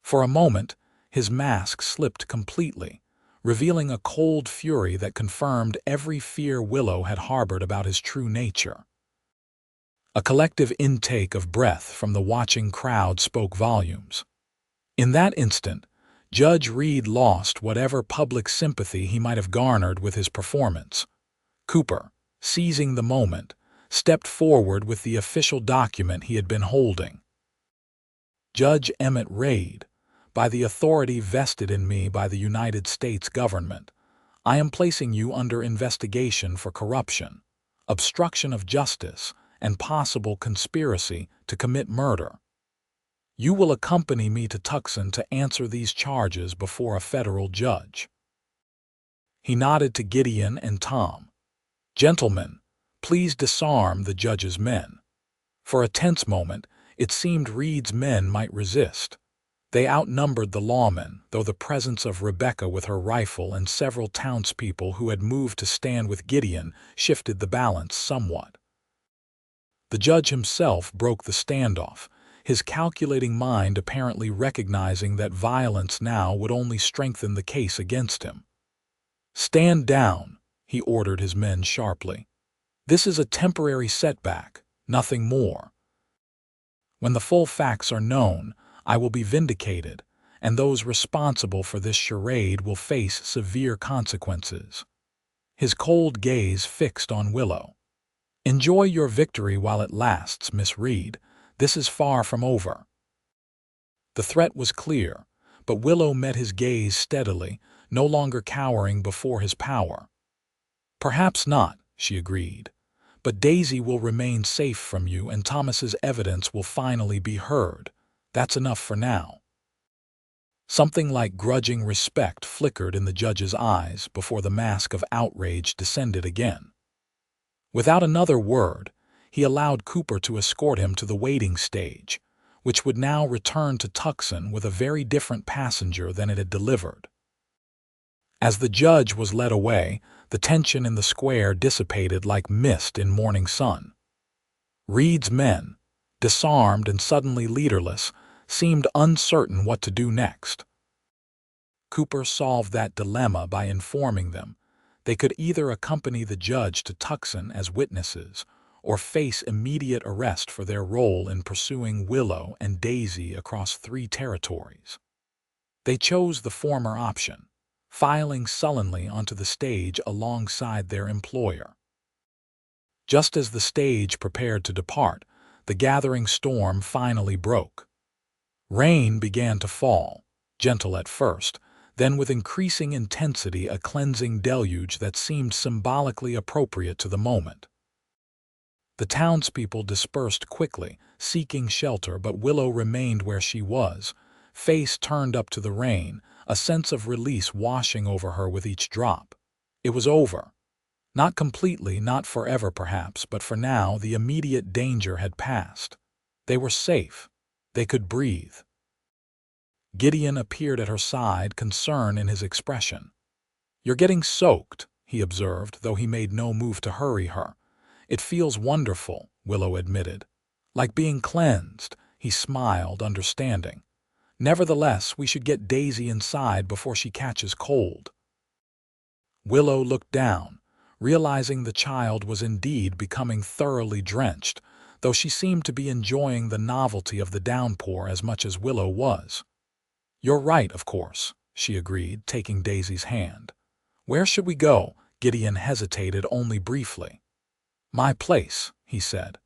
For a moment, his mask slipped completely, revealing a cold fury that confirmed every fear Willow had harbored about his true nature. A collective intake of breath from the watching crowd spoke volumes. In that instant, Judge Reed lost whatever public sympathy he might have garnered with his performance. Cooper, seizing the moment, stepped forward with the official document he had been holding. Judge Emmett Reed, by the authority vested in me by the United States government, I am placing you under investigation for corruption, obstruction of justice, and possible conspiracy to commit murder. You will accompany me to Tucson to answer these charges before a federal judge. He nodded to Gideon and Tom. Gentlemen, please disarm the judge's men. For a tense moment, it seemed Reed's men might resist. They outnumbered the lawmen, though the presence of Rebecca with her rifle and several townspeople who had moved to stand with Gideon shifted the balance somewhat. The judge himself broke the standoff, his calculating mind apparently recognizing that violence now would only strengthen the case against him. "Stand down," he ordered his men sharply. "This is a temporary setback, nothing more. When the full facts are known, I will be vindicated, and those responsible for this charade will face severe consequences." His cold gaze fixed on Willow. "Enjoy your victory while it lasts, Miss Reed. This is far from over." The threat was clear, but Willow met his gaze steadily, no longer cowering before his power. "Perhaps not," she agreed, "but Daisy will remain safe from you and Thomas's evidence will finally be heard. That's enough for now." Something like grudging respect flickered in the judge's eyes before the mask of outrage descended again. Without another word, he allowed Cooper to escort him to the waiting stage, which would now return to Tucson with a very different passenger than it had delivered. As the judge was led away, the tension in the square dissipated like mist in morning sun. Reed's men, disarmed and suddenly leaderless, seemed uncertain what to do next. Cooper solved that dilemma by informing them they could either accompany the judge to Tucson as witnesses or face immediate arrest for their role in pursuing Willow and Daisy across 3 territories. They chose the former option, filing sullenly onto the stage alongside their employer. Just as the stage prepared to depart, the gathering storm finally broke. Rain began to fall, gentle at first, then with increasing intensity a cleansing deluge that seemed symbolically appropriate to the moment. The townspeople dispersed quickly, seeking shelter, but Willow remained where she was, face turned up to the rain, a sense of release washing over her with each drop. It was over. Not completely, not forever perhaps, but for now the immediate danger had passed. They were safe. They could breathe. Gideon appeared at her side, concern in his expression. "You're getting soaked," he observed, though he made no move to hurry her. "It feels wonderful," Willow admitted. "Like being cleansed," he smiled, understanding. "Nevertheless, we should get Daisy inside before she catches cold." Willow looked down, realizing the child was indeed becoming thoroughly drenched, though she seemed to be enjoying the novelty of the downpour as much as Willow was. "You're right, of course," she agreed, taking Daisy's hand. "Where should we go?" Gideon hesitated only briefly. "My place," he said.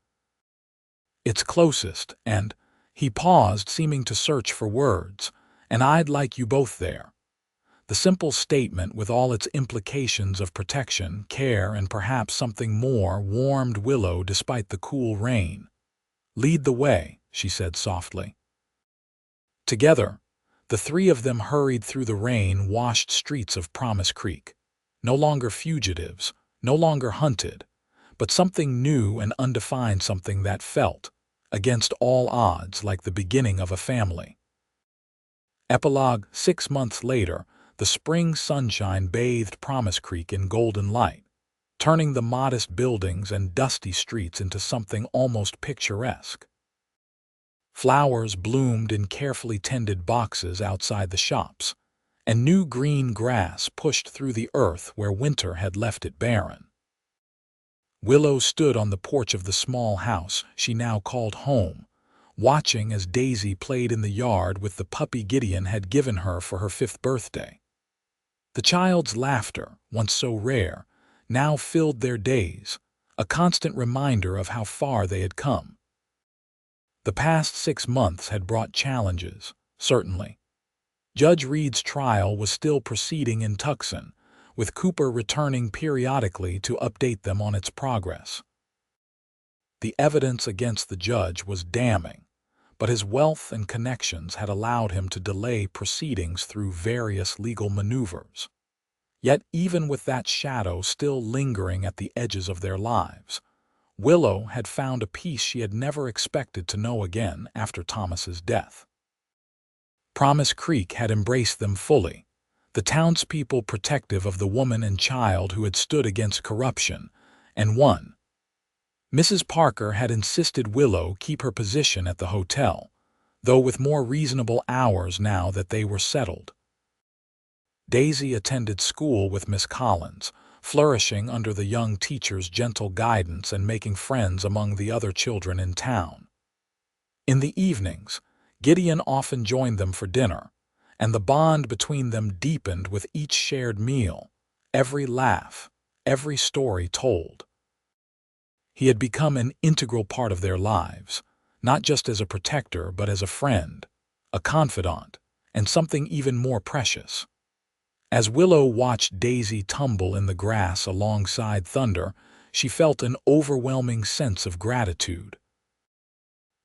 "It's closest, and—" he paused, seeming to search for words, "and I'd like you both there." The simple statement, with all its implications of protection, care, and perhaps something more, warmed Willow despite the cool rain. "Lead the way," she said softly. Together, the 3 of them hurried through the rain-washed streets of Promise Creek, no longer fugitives, no longer hunted, but something new and undefined, something that felt, against all odds, like the beginning of a family. Epilogue: 6 months later, the spring sunshine bathed Promise Creek in golden light, turning the modest buildings and dusty streets into something almost picturesque. Flowers bloomed in carefully tended boxes outside the shops, and new green grass pushed through the earth where winter had left it barren. Willow stood on the porch of the small house she now called home, watching as Daisy played in the yard with the puppy Gideon had given her for her 5th birthday. The child's laughter, once so rare, now filled their days, a constant reminder of how far they had come. The past 6 months had brought challenges, certainly. Judge Reed's trial was still proceeding in Tucson, with Cooper returning periodically to update them on its progress. The evidence against the judge was damning, but his wealth and connections had allowed him to delay proceedings through various legal maneuvers. Yet even with that shadow still lingering at the edges of their lives, Willow had found a peace she had never expected to know again after Thomas's death. Promise Creek had embraced them fully, the townspeople protective of the woman and child who had stood against corruption and won. Mrs. Parker had insisted Willow keep her position at the hotel, though with more reasonable hours now that they were settled. Daisy attended school with Miss Collins, flourishing under the young teacher's gentle guidance and making friends among the other children in town. In the evenings, Gideon often joined them for dinner, and the bond between them deepened with each shared meal, every laugh, every story told. He had become an integral part of their lives, not just as a protector but as a friend, a confidant, and something even more precious. As Willow watched Daisy tumble in the grass alongside Thunder, she felt an overwhelming sense of gratitude.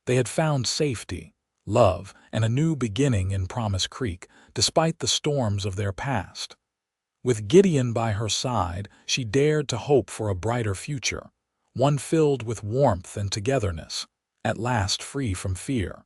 They had found safety, love, and a new beginning in Promise Creek, despite the storms of their past. With Gideon by her side, she dared to hope for a brighter future, one filled with warmth and togetherness, at last free from fear.